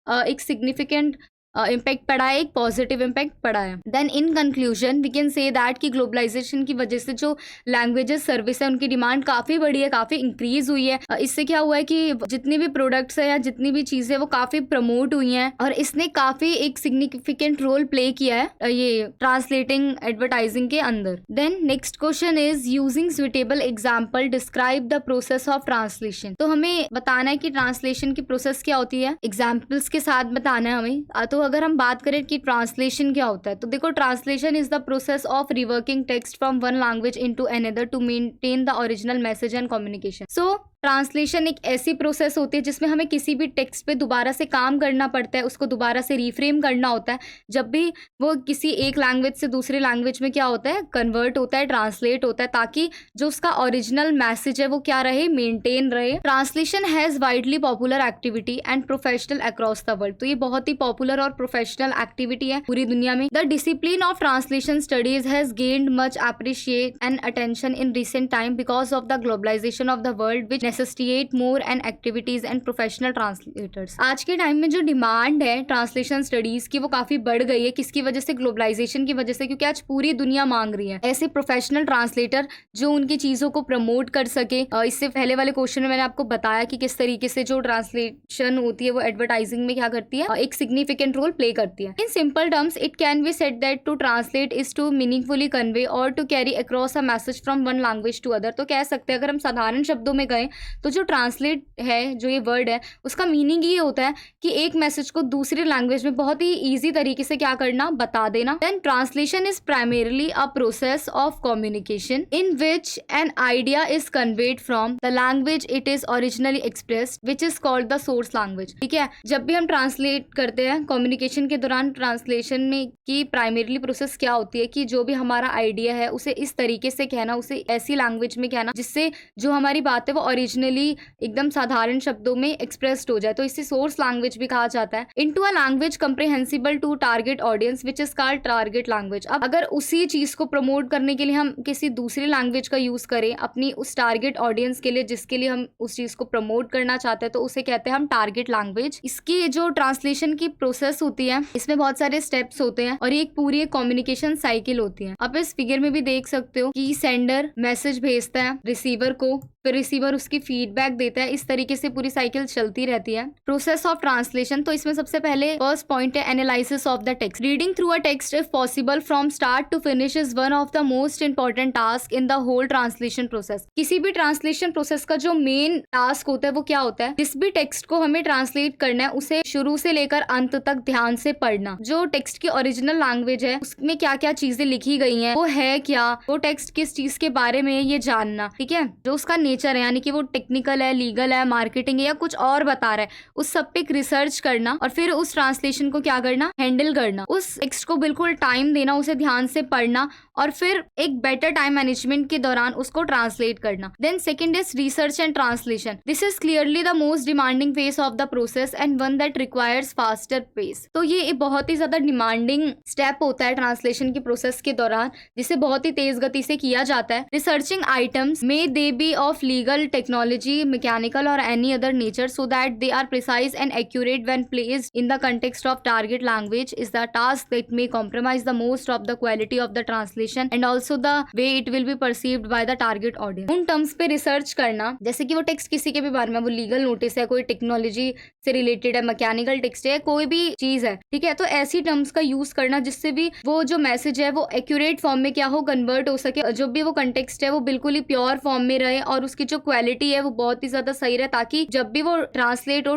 एक सिग्निफिकेंट इम्पैक्ट पड़ा है, एक पॉजिटिव इम्पैक्ट पड़ा है। Then in conclusion we can say that कि ग्लोबलाइजेशन की वजह से जो लैंग्वेजेस सर्विस है उनकी डिमांड काफ़ी बढ़ी है, काफ़ी इंक्रीज हुई है। इससे क्या हुआ है कि जितनी भी प्रोडक्ट्स है या जितनी भी चीज़ें वो काफ़ी प्रमोट हुई हैं और इसने काफ़ी एक सिग्निफिकेंट रोल प्ले किया है ये ट्रांसलेटिंग एडवर्टाइजिंग के अंदर। Then next question is using suitable example describe the process of translation. तो हमें बताना है कि ट्रांसलेशन की प्रोसेस क्या होती है, एग्जाम्पल्स के साथ बताना है हमें। तो अगर हम बात करें कि ट्रांसलेशन क्या होता है, तो देखो translation is the process of reworking text from one language into another to maintain the original message and communication. So translation एक ऐसी प्रोसेस होती है जिसमें हमें किसी भी टेक्स्ट पे दोबारा से काम करना पड़ता है, उसको दोबारा से रिफ्रेम करना होता है। जब भी वो किसी एक लैंग्वेज से दूसरे लैंग्वेज में क्या होता है, कन्वर्ट होता है, ट्रांसलेट होता है, ताकि जो उसका ओरिजिनल मैसेज है वो क्या रहे, मेंटेन रहे। Translation has widely popular activity and professional across the world. तो ये बहुत ही पॉपुलर और प्रोफेशनल एक्टिविटी है पूरी दुनिया में। The discipline of translation studies has gained much appreciate and attention in recent time because of the globalization of the world which necessitate more and activities and professional translators। आज के time में जो demand है translation studies की वो काफी बढ़ गई है। किसकी वजह से, ग्लोबलाइजेशन की वजह से, क्योंकि आज पूरी दुनिया मांग रही है ऐसे प्रोफेशनल ट्रांसलेटर जो उनकी चीजों को प्रमोट कर सके। इससे पहले वाले क्वेश्चन में मैंने आपको बताया कि किस तरीके से जो ट्रांसलेशन होती है वो एडवर्टाइजिंग में क्या करती है, एक सिग्निफिकेंट रोल प्ले करती है। In simple terms it can be said that to translate is to meaningfully convey और to carry across a message from one language to other. तो कह सकते हैं अगर हम साधारण शब्दों में गए तो जो ट्रांसलेट है, जो ये वर्ड है, उसका मीनिंग ये होता है कि एक मैसेज को दूसरी लैंग्वेज में बहुत ही इजी तरीके से क्या करना, बता देना। Then translation is primarily a process of communication in which an idea is conveyed from the language it is originally expressed which is called the source language. ठीक है, जब भी हम ट्रांसलेट करते हैं कम्युनिकेशन के दौरान, ट्रांसलेशन में की प्राइमरीली प्रोसेस क्या होती है कि जो भी हमारा आइडिया है उसे इस तरीके से कहना, उसे ऐसी लैंग्वेज में कहना जिससे जो हमारी बात है वो ओरिजिनली एकदम साधारण शब्दों में एक्सप्रेस्ड हो जाए। तो इसे सोर्स लैंग्वेज भी कहा जाता है। Into a language comprehensible to target audience which is called target language. अब अगर उसी चीज को प्रमोट करने के लिए हम किसी दूसरी लैंग्वेज का यूज करें अपनी उस टारगेट ऑडियंस के लिए जिसके लिए हम उस चीज को प्रमोट करना चाहते हैं, तो उसे कहते हैं हम टारगेट लैंग्वेज। इसकी जो ट्रांसलेशन की प्रोसेस होती है इसमें बहुत सारे स्टेप्स होते हैं और ये एक पूरी कम्युनिकेशन साइकिल होती है। आप इस फिगर में भी देख सकते हो कि सेंडर मैसेज भेजता है रिसीवर को, फिर रिसीवर उसकी फीडबैक देता है। इस तरीके से पूरी साइकिल चलती रहती है। प्रोसेस ऑफ ट्रांसलेशन, तो इसमें सबसे पहले फर्स्ट पॉइंट है analysis of the text. Reading through a text if possible from start to finish is one of the most important task in the whole translation process. किसी भी translation process का जो main task होता है वो क्या होता है, जिस भी टेक्स्ट को हमें ट्रांसलेट करना है उसे शुरू से लेकर अंत तक ध्यान से पढ़ना। जो टेक्स्ट की ओरिजिनल लैंग्वेज है उसमें क्या क्या चीजें लिखी गई हैं, वो है क्या, वो टेक्स्ट किस चीज के बारे में ये जानना। ठीक है, जो उसका नेचर है यानी कि वो टेक्निकल है, लीगल है, मार्केटिंग है या कुछ और बता रहा है, उस सब पे रिसर्च करना और फिर उस ट्रांसलेशन को क्या करना, हैंडल करना। उस टेक्स्ट को बिल्कुल टाइम देना, उसे ध्यान से पढ़ना और फिर एक बेटर टाइम मैनेजमेंट के दौरान उसको ट्रांसलेट करना। Then second is research and translation. This is clearly the most demanding phase of the process and one that requires faster pace. तो ये एक बहुत ही ज्यादा डिमांडिंग स्टेप होता है ट्रांसलेशन की प्रोसेस के दौरान, जिसे बहुत ही तेज गति से किया जाता है। Researching items may they be of legal, technology, mechanical और any other nature so that they are precise and accurate when placed in the context of target language is the task that may compromise the most of the quality of the translation translation and also the way it will be perceived by the target audience. उन terms पे research करना, जैसे कि वो text किसी के भी बारे में, वो लीगल नोटिस है, कोई टेक्नोलॉजी से रिलेटेड है, मैकेनिकल टेक्स्ट है, कोई भी चीज है, ठीक है, तो ऐसी टर्म्स का यूज करना जिससे भी वो जो मैसेज है वो एक्यूरेट फॉर्म में क्या हो, कन्वर्ट हो सके, जो भी वो कंटेक्स्ट है वो बिल्कुल ही प्योर फॉर्म में रहे और उसकी जो क्वालिटी है वो बहुत ही ज्यादा सही रहे, ताकि जब भी वो ट्रांसलेट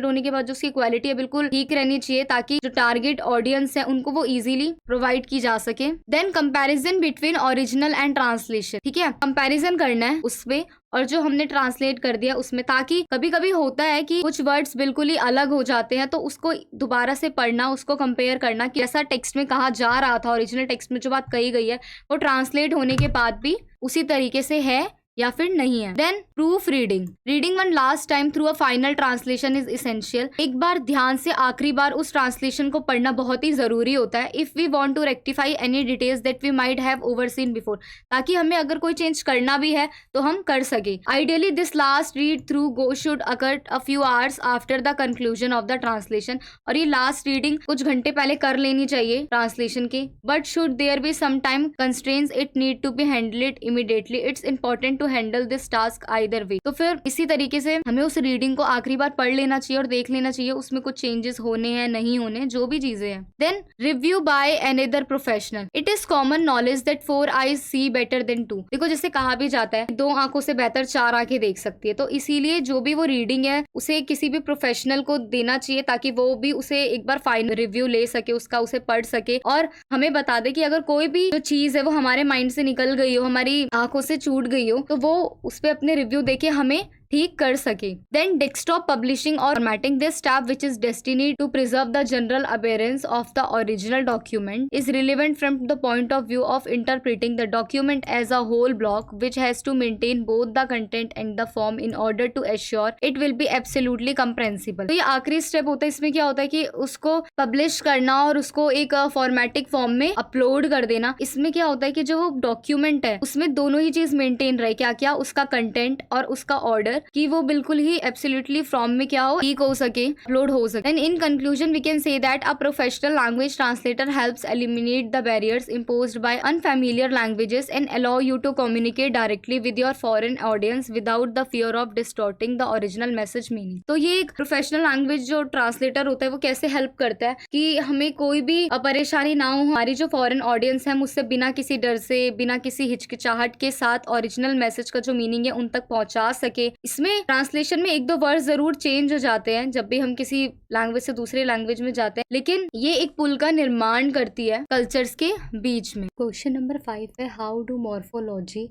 होने के बाद जो उसकी क्वालिटी है बिल्कुल ठीक रहनी चाहिए, ताकि जो टारगेट ऑडियंस है उनको वो इजीली प्रोवाइड की जा सके। Then comparison between original and translation, ठीक है, कंपैरिजन करना है उसमें और जो हमने ट्रांसलेट कर दिया उसमें, ताकि कभी कभी होता है कि कुछ वर्ड्स बिल्कुल ही अलग हो जाते हैं, तो उसको दोबारा से पढ़ना, उसको कंपेयर करना कि ऐसा टेक्स्ट में कहा जा रहा था, ओरिजिनल टेक्स्ट में जो बात कही गई है वो ट्रांसलेट होने के बाद भी उसी तरीके से है या फिर नहीं है। Then proof reading, reading one last time through a final translation is essential. एक बार ध्यान से आखिरी बार उस ट्रांसलेशन को पढ़ना बहुत ही जरूरी होता है, if we want to rectify any details that we might have overseen before, ताकि हमें अगर कोई चेंज करना भी है तो हम कर सके। Ideally this last read through go should occur a few hours after the conclusion of the translation, और ये लास्ट रीडिंग कुछ घंटे पहले कर लेनी चाहिए ट्रांसलेशन के, but should there be some time constraints it need to be handled immediately, it's important to handle this task either way. तो फिर इसी तरीके से हमें उस रीडिंग को आखिरी बार पढ़ लेना चाहिए और देख लेना चाहिए उसमें कुछ चेंजेस होने हैं नहीं होने, जो भी चीजें हैं। Then review by another professional, it is common knowledge that 4 eyes see better than 2। देखो जैसे कहा भी जाता है 2 आंखों से बेहतर 4 आंखें देख सकती है, तो इसीलिए जो भी वो रीडिंग है उसे किसी भी प्रोफेशनल को देना चाहिए, ताकि वो भी उसे एक बार फाइनल रिव्यू ले सके उसका, उसे पढ़ सके और हमें बता दे कि अगर कोई भी जो चीज है वो हमारे माइंड से निकल गई हो, हमारी आंखों से छूट गई हो, तो वो उस पे अपने रिव्यू देके हमें ठीक कर सके। देन डेस्कटॉप पब्लिशिंग और formatting, this step which is destiny to preserve the general appearance of the original document is relevant from the point of view of interpreting the document as a whole block which has to maintain both the content and the form in order to assure it will be absolutely comprehensible. तो ये आखिरी step होता है, इसमें क्या होता है कि उसको पब्लिश करना और उसको एक फॉर्मेटिक फॉर्म में अपलोड कर देना। इसमें क्या होता है कि जो डॉक्यूमेंट है उसमें दोनों ही चीज मेंटेन रहे, क्या क्या, उसका कंटेंट और उसका ऑर्डर, कि वो बिल्कुल ही एब्सोल्युटली फॉर्म में क्या हो, लीक हो सके, अपलोड हो सके। And in conclusion we can say that a professional language translator helps eliminate the barriers imposed by unfamiliar languages and allow you to communicate directly with your foreign audience without the fear of distorting the original message meaning। तो ये एक professional language जो translator होता है वो कैसे help करता है कि हमें कोई भी परेशानी ना हो, हमारी जो फॉरेन ऑडियंस है मुझसे बिना किसी डर से, बिना किसी हिचकिचाहट के साथ ओरिजिनल मैसेज का जो मीनिंग है उन तक पहुंचा सके। इसमें ट्रांसलेशन में 1-2 वर्ड जरूर चेंज हो जाते हैं जब भी हम किसी लैंग्वेज से दूसरे लैंग्वेज में जाते हैं, लेकिन ये एक पुल का निर्माण करती है कल्चर्स के बीच में। क्वेश्चन नंबर 5 है, how do morphology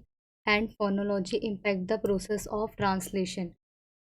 and phonology impact the process of translation.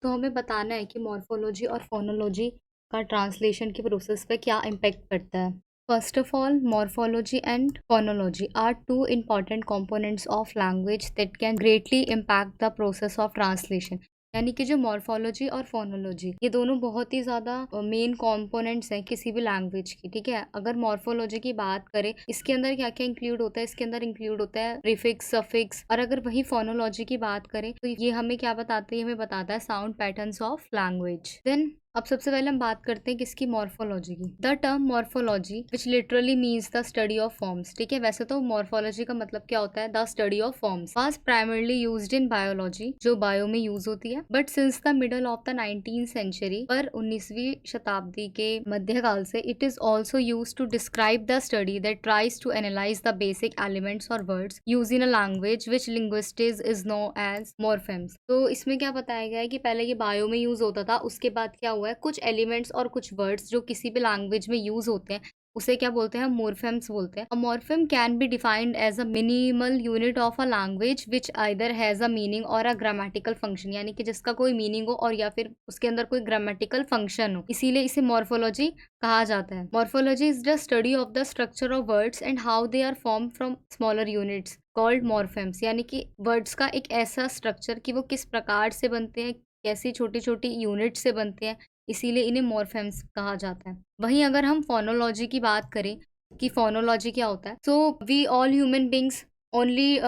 तो हमें बताना है कि मॉर्फोलॉजी और फोनोलॉजी का ट्रांसलेशन के प्रोसेस पे क्या इम्पैक्ट पड़ता है। First of all, morphology and phonology are two important components of language that can greatly impact the process of translation। यानी कि जो मॉर्फोलॉजी और फोनोलॉजी ये दोनों बहुत ही ज़्यादा मेन कंपोनेंट्स हैं किसी भी लैंग्वेज की, ठीक है। अगर मॉर्फोलॉजी की बात करें इसके अंदर क्या क्या इंक्लूड होता है, इसके अंदर इंक्लूड होता है प्रीफिक्स, सफिक्स, और अगर वही फोनोलॉजी की बात करें तो ये हमें क्या बताते हैं, हमें बताता है sound patterns of language. Then अब सबसे पहले हम बात करते हैं किसकी, मॉर्फोलॉजी की। The term morphology which literally means the study of forms, ठीक है। वैसे तो मॉर्फोलॉजी का मतलब क्या होता है, the study of forms, was primarily used in biology, जो बायो में यूज होती है, but since the middle of the 19th century, पर 19वीं शताब्दी के मध्यकाल से, it is also use to describe the study that tries to analyse the basic elements और words use in a language which linguistics is known as morphemes. तो इसमें क्या बताया गया है कि पहले ये बायो में यूज होता था, उसके बाद क्या हुआ है, कुछ एलिमेंट्स और कुछ वर्ड्स जो किसी भी लैंग्वेज में यूज होते हैं उसे क्या बोलते हैं, मॉर्फेम्स बोलते हैं। A morpheme can be defined as a minimal unit of a language which either has a meaning और अ ग्रामेटिकल फंक्शन, यानी कि जिसका कोई मीनिंग हो और या फिर उसके अंदर कोई ग्रामेटिकल फंक्शन हो, इसीलिए इसे मॉर्फोलॉजी कहा जाता है। Morphology is the study of the structure of words and how they are form from smaller units called morphemes, यानी कि वर्ड्स का एक ऐसा स्ट्रक्चर कि वो किस प्रकार से बनते हैं, कैसी छोटी छोटी यूनिट से बनते हैं, इसीलिए इन्हें मॉर्फेम्स कहा जाता है। वहीं अगर हम फोनोलॉजी की बात करें कि फोनोलॉजी क्या होता है, so we all human beings only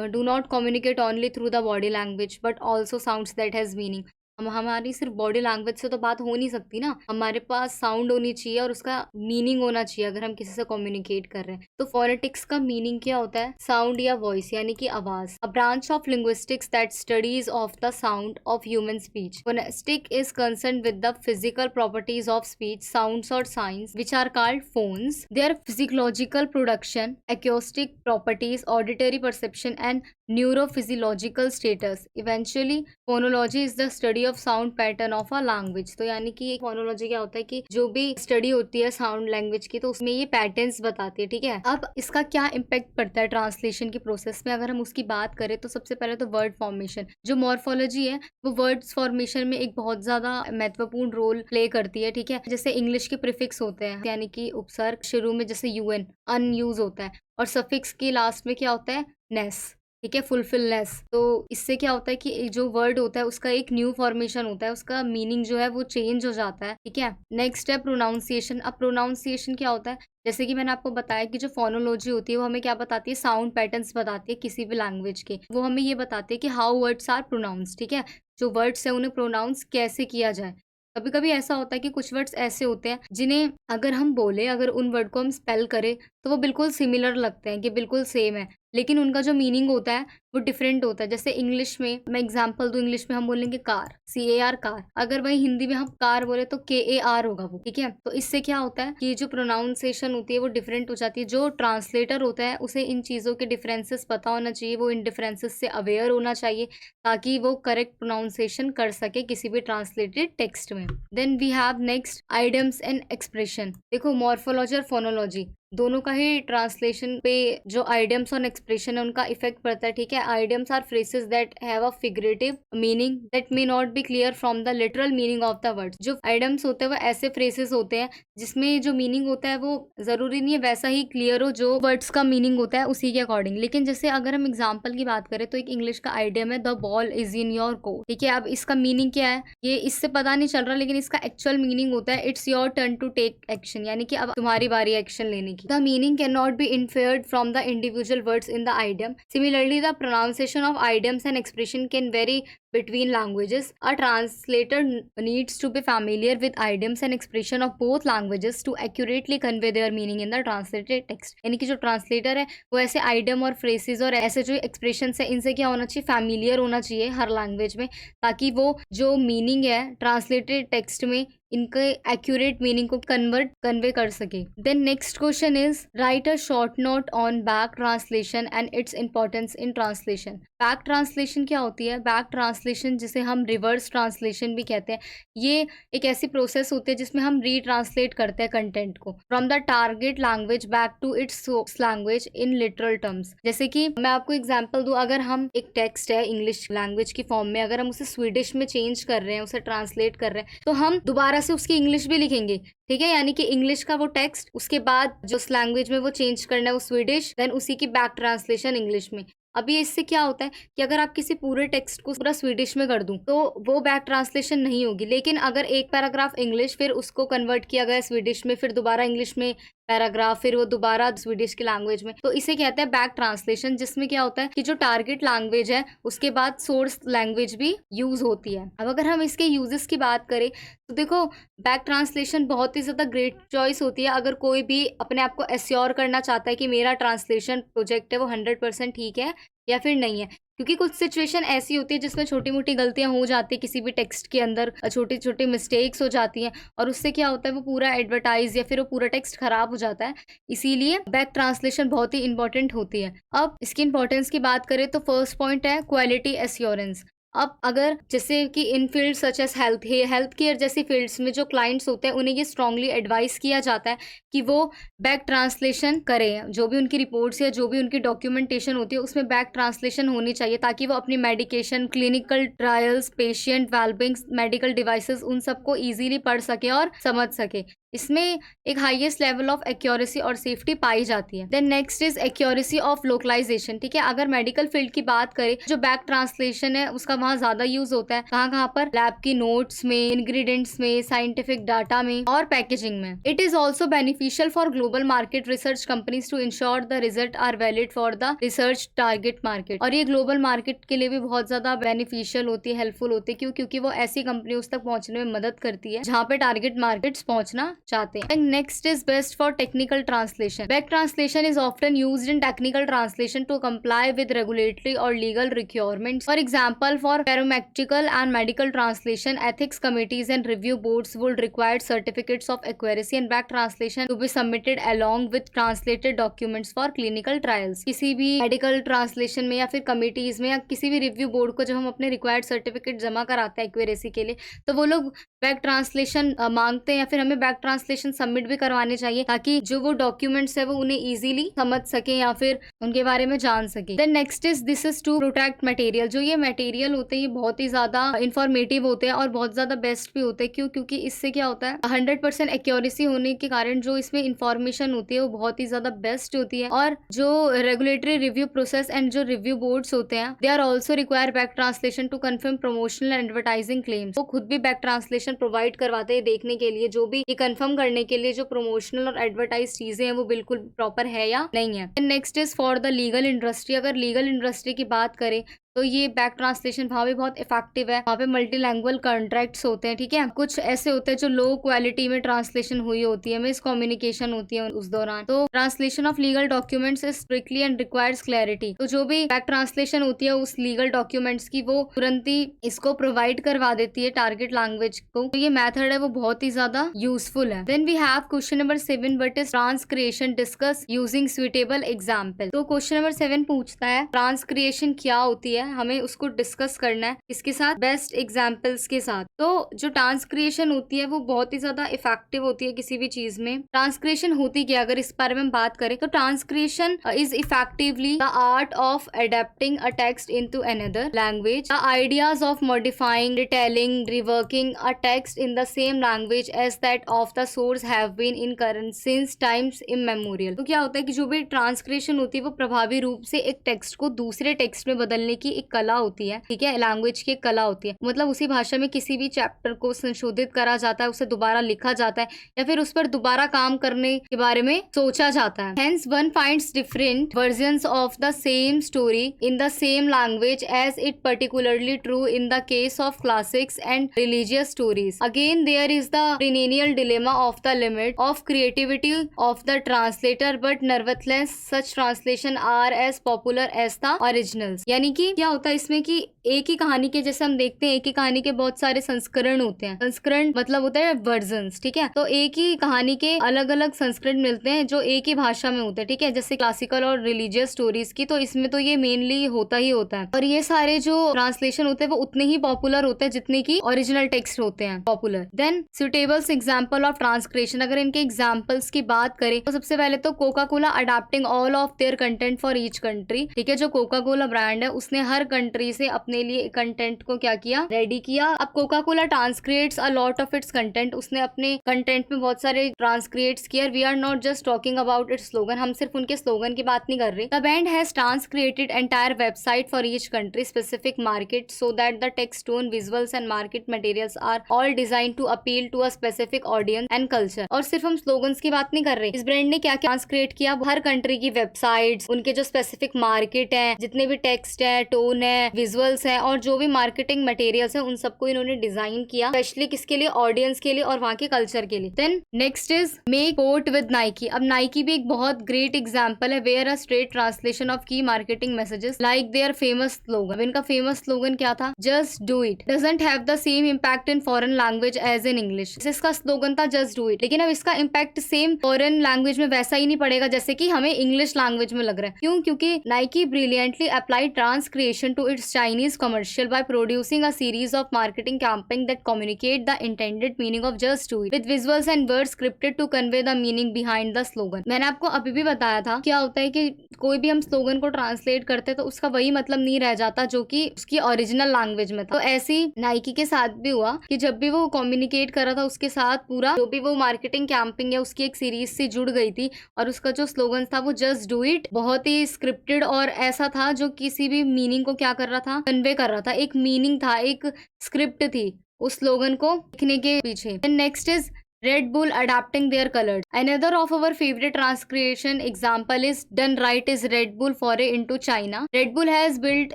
do not communicate only through the body language but also sounds that has meaning। हम हमारी सिर्फ बॉडी लैंग्वेज से तो बात हो नहीं सकती ना, हमारे पास साउंड होनी चाहिए और उसका मीनिंग होना चाहिए अगर हम किसी से कम्युनिकेट कर रहे हैं। तो फोनेटिक्स का मीनिंग क्या होता है? साउंड या वॉइस यानी कि आवाज। A branch of linguistics that studies of the sound of human speech. Phonetic is concern with the physical properties of speech, sounds और science which are called phones, their physiological production, acoustic properties, auditory perception and neurophysiological status. Eventually phonology is the study of sound pattern of a language. तो यानी कि phonology क्या होता है कि जो भी स्टडी होती है साउंड लैंग्वेज की, तो उसमें ये पैटर्न्स बताती है, ठीक है। अब इसका क्या इम्पैक्ट पड़ता है ट्रांसलेशन की प्रोसेस में? अगर हम उसकी बात करें तो सबसे पहले तो वर्ड फॉर्मेशन, जो मॉर्फोलॉजी है वो वर्ड्स फॉर्मेशन में एक बहुत ज्यादा महत्वपूर्ण रोल प्ले करती है, ठीक है। जैसे इंग्लिश के प्रीफिक्स होते हैं यानी कि उपसर्ग शुरू में जैसे यूएन अनयूज होता है, और सफिक्स के लास्ट में क्या होता है? नेस, ठीक है, फुलफिलनेस। तो इससे क्या होता है कि जो वर्ड होता है उसका एक न्यू फॉर्मेशन होता है, उसका मीनिंग जो है वो चेंज हो जाता है, ठीक है। नेक्स्ट है प्रोनाउंसिएशन। अब प्रोनाउंसिएशन क्या होता है? जैसे कि मैंने आपको बताया कि जो फोनोलॉजी होती है वो हमें क्या बताती है? साउंड पैटर्न्स बताती है किसी भी लैंग्वेज के। वो हमें ये बताती है कि हाउ वर्ड्स आर प्रोनाउंस, ठीक है, जो वर्ड्स है उन्हें प्रोनाउंस कैसे किया जाए। कभी कभी ऐसा होता है कि कुछ वर्ड्स ऐसे होते हैं जिन्हें अगर हम बोले, अगर उन वर्ड को हम स्पेल करें तो वो बिल्कुल सिमिलर लगते हैं कि बिल्कुल सेम है, लेकिन उनका जो मीनिंग होता है वो डिफरेंट होता है। जैसे इंग्लिश में मैं एग्जांपल दूं, इंग्लिश में हम बोलेंगे कार, CAR कार, अगर वही हिंदी में हम कार बोले तो KAR होगा वो, ठीक है। तो इससे क्या होता है कि जो प्रोनाउंसिएशन होती है वो डिफरेंट हो जाती है। जो ट्रांसलेटर होता है उसे इन चीज़ों के डिफरेंसेस पता होना चाहिए, वो इन डिफरेंसेस से अवेयर होना चाहिए ताकि वो करेक्ट प्रोनाउंसिएशन कर सके किसी भी ट्रांसलेटेड टेक्स्ट में। Then we have next idioms and expression. देखो मॉर्फोलॉजी और फोनोलॉजी दोनों का ही ट्रांसलेशन पे जो आइडियम्स और एक्सप्रेशन है उनका इफेक्ट पड़ता है, ठीक है। Idioms are phrases that have a figurative meaning that may not be clear from the literal meaning of the words. जो आइडियम्स होते हैं वो ऐसे फ्रेजेस होते हैं जिसमें जो मीनिंग होता है वो जरूरी नहीं है वैसा ही क्लियर हो जो वर्ड्स का मीनिंग होता है उसी के अकॉर्डिंग। लेकिन जैसे अगर हम एग्जाम्पल की बात करें तो एक इंग्लिश का आइडियम है the ball is in your court, ठीक है। अब इसका मीनिंग क्या है ये इससे पता नहीं चल रहा, लेकिन इसका एक्चुअल मीनिंग होता है it's your turn to take action, यानी कि अब तुम्हारी बारी एक्शन लेने की। The meaning can not be inferred from the individual words in the idiom. Similarly, the pronunciation of idioms and expression can vary between languages. A translator needs to be familiar with idioms and expression of both languages to accurately convey their meaning in the translated text. यानी कि जो translator है वो ऐसे idiom और phrases और ऐसे जो एक्सप्रेशन है इनसे क्या होना चाहिए? फैमिलियर होना चाहिए हर लैंग्वेज में, ताकि वो जो मीनिंग है ट्रांसलेटेड टेक्स्ट में इनके एक्यूरेट मीनिंग को कन्वे कर सके। Then next question is write a short note on back translation and its importance in translation. Back translation क्या होती है? बैक ट्रांसलेशन जिसे हम रिवर्स ट्रांसलेशन भी कहते हैं, ये एक ऐसी प्रोसेस होती है जिसमें हम रीट्रांसलेट करते हैं कंटेंट को from the target language back to its source language in literal terms. जैसे कि मैं आपको एग्जांपल दूं, अगर हम एक टेक्स्ट है इंग्लिश लैंग्वेज की फॉर्म में, अगर हम उसे स्वीडिश में चेंज कर रहे हैं, उसे ट्रांसलेट कर रहे हैं, तो हम दोबारा से उसकी इंग्लिश भी लिखेंगे, ठीक है। यानी कि इंग्लिश का वो टेक्स्ट, उसके बाद जो उस लैंग्वेज में वो चेंज करना है वो स्वीडिश, देन उसी की बैक ट्रांसलेशन इंग्लिश में। अभी इससे क्या होता है कि अगर आप किसी पूरे टेक्स्ट को पूरा स्वीडिश में कर दूं तो वो बैक ट्रांसलेशन नहीं होगी, लेकिन अगर एक पैराग्राफ इंग्लिश फिर उसको कन्वर्ट किया गया स्वीडिश में, फिर दोबारा इंग्लिश में पैराग्राफ, फिर वो दोबारा स्वीडिश की लैंग्वेज में, तो इसे कहते हैं बैक ट्रांसलेशन, जिसमें क्या होता है कि जो टारगेट लैंग्वेज है उसके बाद सोर्स लैंग्वेज भी यूज होती है। अब अगर हम इसके यूजेस की बात करें तो देखो बैक ट्रांसलेशन बहुत ही ज़्यादा ग्रेट चॉइस होती है अगर कोई भी अपने आप को एश्योर करना चाहता है कि मेरा ट्रांसलेशन प्रोजेक्ट है वो 100% ठीक है या फिर नहीं है। क्योंकि कुछ सिचुएशन ऐसी होती है जिसमें छोटी मोटी गलतियां हो जाती है, किसी भी टेक्स्ट के अंदर छोटी छोटी मिस्टेक्स हो जाती हैं और उससे क्या होता है वो पूरा एडवर्टाइज या फिर वो पूरा टेक्स्ट खराब हो जाता है। इसीलिए बैक ट्रांसलेशन बहुत ही इंपॉर्टेंट होती है। अब इसकी इंपॉर्टेंस की बात करें तो फर्स्ट पॉइंट है क्वालिटी एश्योरेंस। अब अगर जैसे कि in field such as health care जैसी फील्ड्स में जो क्लाइंट्स होते हैं उन्हें ये स्ट्रांगली एडवाइस किया जाता है कि वो बैक ट्रांसलेशन करें, जो भी उनकी रिपोर्ट्स या जो भी उनकी डॉक्यूमेंटेशन होती है उसमें बैक ट्रांसलेशन होनी चाहिए, ताकि वो अपनी medication, clinical trials, patient wellbeing, medical devices उन सबको ईजिली पढ़ सके और समझ सके। इसमें एक हाईएस्ट लेवल ऑफ एक्यूरेसी और सेफ्टी पाई जाती है। Then next is accuracy of localization, ठीक है। अगर मेडिकल फील्ड की बात करें, जो बैक ट्रांसलेशन है उसका वहाँ ज्यादा यूज होता है। कहाँ कहाँ पर? लैब की नोट्स में, इंग्रेडिएंट्स में, साइंटिफिक डाटा में और पैकेजिंग में। It is also beneficial for global market research companies to insure the result are valid for the research target market. और ये ग्लोबल मार्केट के लिए भी बहुत ज्यादा बेनिफिशियल होती है, हेल्पफुल होती है। क्यों? क्योंकि वो ऐसी कंपनियों तक पहुंचने में मदद करती है जहाँ पे टारगेट मार्केट्स पहुंचना चाहते हैं। Next is best for technical translation. Back translation is often used in technical translation to comply with regulatory और legal requirements. For example, for paramedical and medical translation, ethics committees and review boards would require certificates of accuracy and back translation to be submitted along with translated documents for clinical trials। किसी भी medical translation में या फिर committees में या किसी भी review board को जब हम अपने रिक्वायर्ड सर्टिफिकेट जमा कराते हैं एक्यूरेसी के लिए, तो वो लोग बैक ट्रांसलेशन मांगते हैं या फिर हमें बैक ट्रांसलेशन सबमिट भी करवाने चाहिए, ताकि जो वो डॉक्यूमेंट्स है वो उन्हें इजीली समझ सके या फिर उनके बारे में जान सके। Then next is this is to protect material. जो ये मटेरियल होते हैं ये बहुत ही ज्यादा इंफॉर्मेटिव होते हैं और बहुत ज्यादा बेस्ट भी होते हैं। क्यों? क्योंकि इससे क्या होता है, 100% एक्यूरेसी होने के कारण जो इसमें इंफॉर्मेशन होती है वो बहुत ही ज्यादा बेस्ट होती है। और जो रेगुलेटरी रिव्यू प्रोसेस एंड जो रिव्यू बोर्ड्स होते हैं, they are also require back translation to confirm promotional and advertising claims. वो खुद भी बैक ट्रांसलेशन प्रोवाइड करवाते हैं देखने के लिए, जो भी ये कंफर्म करने के लिए जो प्रमोशनल और एडवर्टाइज चीजें हैं वो बिल्कुल प्रॉपर है या नहीं है। Next is for the legal industry. अगर लीगल इंडस्ट्री की बात करें तो ये बैक ट्रांसलेशन वहाँ भी बहुत इफेक्टिव है। वहाँ पे मल्टीलैंग्वेज कॉन्ट्रैक्ट्स होते हैं, ठीक है। कुछ ऐसे होते हैं जो लो क्वालिटी में ट्रांसलेशन हुई होती है, मिस कम्युनिकेशन होती है उस दौरान, तो translation of legal documents is strictly and requires clarity. तो जो भी बैक ट्रांसलेशन होती है उस लीगल डॉक्यूमेंट्स की, वो तुरंत ही इसको प्रोवाइड करवा देती है टारगेट लैंग्वेज को। तो ये मेथड है वो बहुत ही ज्यादा यूजफुल है। Then we have question number 7, what is transcreation, discuss using suitable example. तो क्वेश्चन नंबर 7 पूछता है ट्रांसक्रिएशन क्या होती है, हमें उसको डिस्कस करना है इसके साथ बेस्ट एग्जांपल्स के साथ। तो जो ट्रांसक्रिएशन होती है वो बहुत ही ज्यादा इफेक्टिव होती है किसी भी चीज में। ट्रांसक्रिएशन होती क्या, अगर इस बारे में बात करें तो transcreation is effectively the art of adapting a text into another language, the ideas of modifying, retelling, reworking a text in the same language as that of the source have been in current since times immemorial. तो क्या होता है कि जो भी ट्रांसक्रिएशन होती है वो प्रभावी रूप से एक टेक्स्ट को दूसरे टेक्स्ट में बदलने की एक कला होती है, ठीक है। लैंग्वेज की एक कला होती है, मतलब उसी भाषा में किसी भी चैप्टर को संशोधित करा जाता है, उसे दोबारा लिखा जाता है या फिर उस पर दोबारा काम करने के बारे में सोचा जाता है। Hence one finds different versions of the same story in the same language, as it particularly true in the case of classics and religious stories. Again there is the perennial dilemma of the limit of creativity of the translator, but nevertheless such translation are as popular as the originals। यानी कि क्या होता है इसमें कि एक ही कहानी के, जैसे हम देखते हैं एक ही कहानी के बहुत सारे संस्करण होते हैं। संस्करण मतलब होता है वर्जन्स, ठीक है। तो एक ही कहानी के अलग अलग संस्करण मिलते हैं जो एक ही भाषा में होते हैं, ठीक है। जैसे क्लासिकल और रिलीजियस स्टोरीज की, तो इसमें तो ये मेनली होता ही होता है। और ये सारे जो ट्रांसलेशन होते हैं वो उतने ही पॉपुलर होते हैं जितने की ओरिजिनल टेक्स्ट होते हैं popular. Then suitables example of transcreation. अगर इनके एग्जाम्पल्स की बात करें तो सबसे पहले तो Coca Cola adapting all of their content for each country, ठीक है। जो कोका कोला ब्रांड है उसने हर कंट्री से अपने लिए कंटेंट को क्या किया, रेडी किया। अब Coca Cola transcreates a lot of its content, उसने अपने कंटेंट में बहुत सारे ट्रांसक्रिएट्स किया। We are not just talking about its slogan, हम सिर्फ उनके स्लोगन की बात नहीं कर रहे। The band has transcreated entire website for each country specific market so that the text, tone, visuals and market materials are all design to appeal to a specific audience and culture. और सिर्फ हम slogans की बात नहीं कर रहे, इस brand ने क्या क्या ट्रांसक्रिएट किया, हर कंट्री की वेबसाइट्स, उनके जो स्पेसिफिक मार्केट है, जितने भी टेक्स्ट है, टोन है, विजुअल्स है और जो भी मार्केटिंग मटेरियल्स है, उन सबको इन्होंने डिजाइन किया स्पेशली किसके लिए, ऑडियंस के लिए और वहाँ के कल्चर के लिए। Then next is make coat with Nike. अब नाइकी भी एक बहुत ग्रेट एग्जांपल है, where a straight translation of key marketing messages like their famous slogan. इनका फेमस स्लोगन क्या था, just do it doesn't have the same impact in foreign language as in English. इसका slogan था just do it, लेकिन अब इसका impact same foreign language में वैसा ही नहीं पड़ेगा जैसे कि हमें इंग्लिश लैंग्वेज में लग रहा है। क्यों? क्योंकि Nike brilliantly apply transcreation translation to its Chinese commercial by producing a series of marketing campaign that communicate the intended meaning of just do it with visuals and words scripted to convey the meaning behind the slogan। मैंने आपको अभी भी बताया था क्या होता है कि कोई भी हम स्लोगन को ट्रांसलेट करते तो उसका वही मतलब नहीं रह जाता जो कि उसकी ओरिजिनल लैंग्वेज में था। तो ऐसे ही नाइकी के साथ भी हुआ कि जब भी वो कम्युनिकेट कर रहा था उसके साथ पूरा जो भी वो मार्केटिंग कैंपिंग या उसकी एक सीरीज से जुड़ गई थी और उसका जो स्लोगन था वो जस्ट डू इट बहुत ही स्क्रिप्टेड और ऐसा था जो किसी भी मीनिंग को क्या कर रहा था, कन्वे कर रहा था। एक मीनिंग था, एक स्क्रिप्ट थी उस स्लोगन को लिखने के पीछे। Next is Red Bull adapting their colors. Another of our favorite transcreation example is done right is Red Bull foray into China. Red Bull has built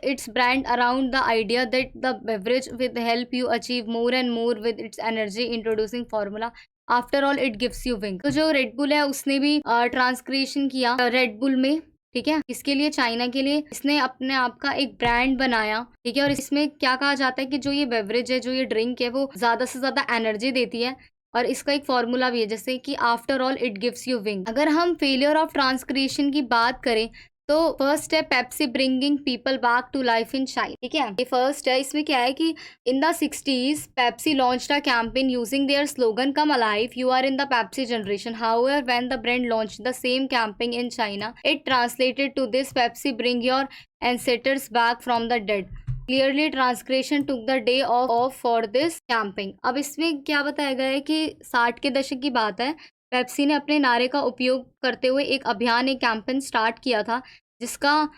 its brand around the idea that the beverage will help you achieve more and more with its energy introducing formula. After all, it gives you wings. तो जो Red Bull है उसने भी ट्रांसक्रिएशन किया Red Bull में, ठीक है, इसके लिए चाइना के लिए इसने अपने आप का एक ब्रांड बनाया, ठीक है। और इसमें क्या कहा जाता है कि जो ये बेवरेज है, जो ये ड्रिंक है, वो ज्यादा से ज्यादा एनर्जी देती है और इसका एक फॉर्मूला भी है जैसे कि after all it gives you wing. अगर हम फेलियर ऑफ ट्रांसक्रिएशन की बात करें तो फर्स्ट है Pepsi bringing people back to life in China, ठीक है। ये फर्स्ट है। इसमें क्या है कि in the 60s Pepsi launched a campaign using their slogan come alive you are in the Pepsi generation. However when the brand launched the same campaign in China it translated to this Pepsi bring your ancestors back from the dead. Clearly transcreation took the day off for this camping. अब इसमें क्या बताया गया है कि 60 के दशक की बात है, पेप्सी ने अपने नारे का उपयोग करते हुए एक अभियान, एक कैंपेन स्टार्ट किया था जिसका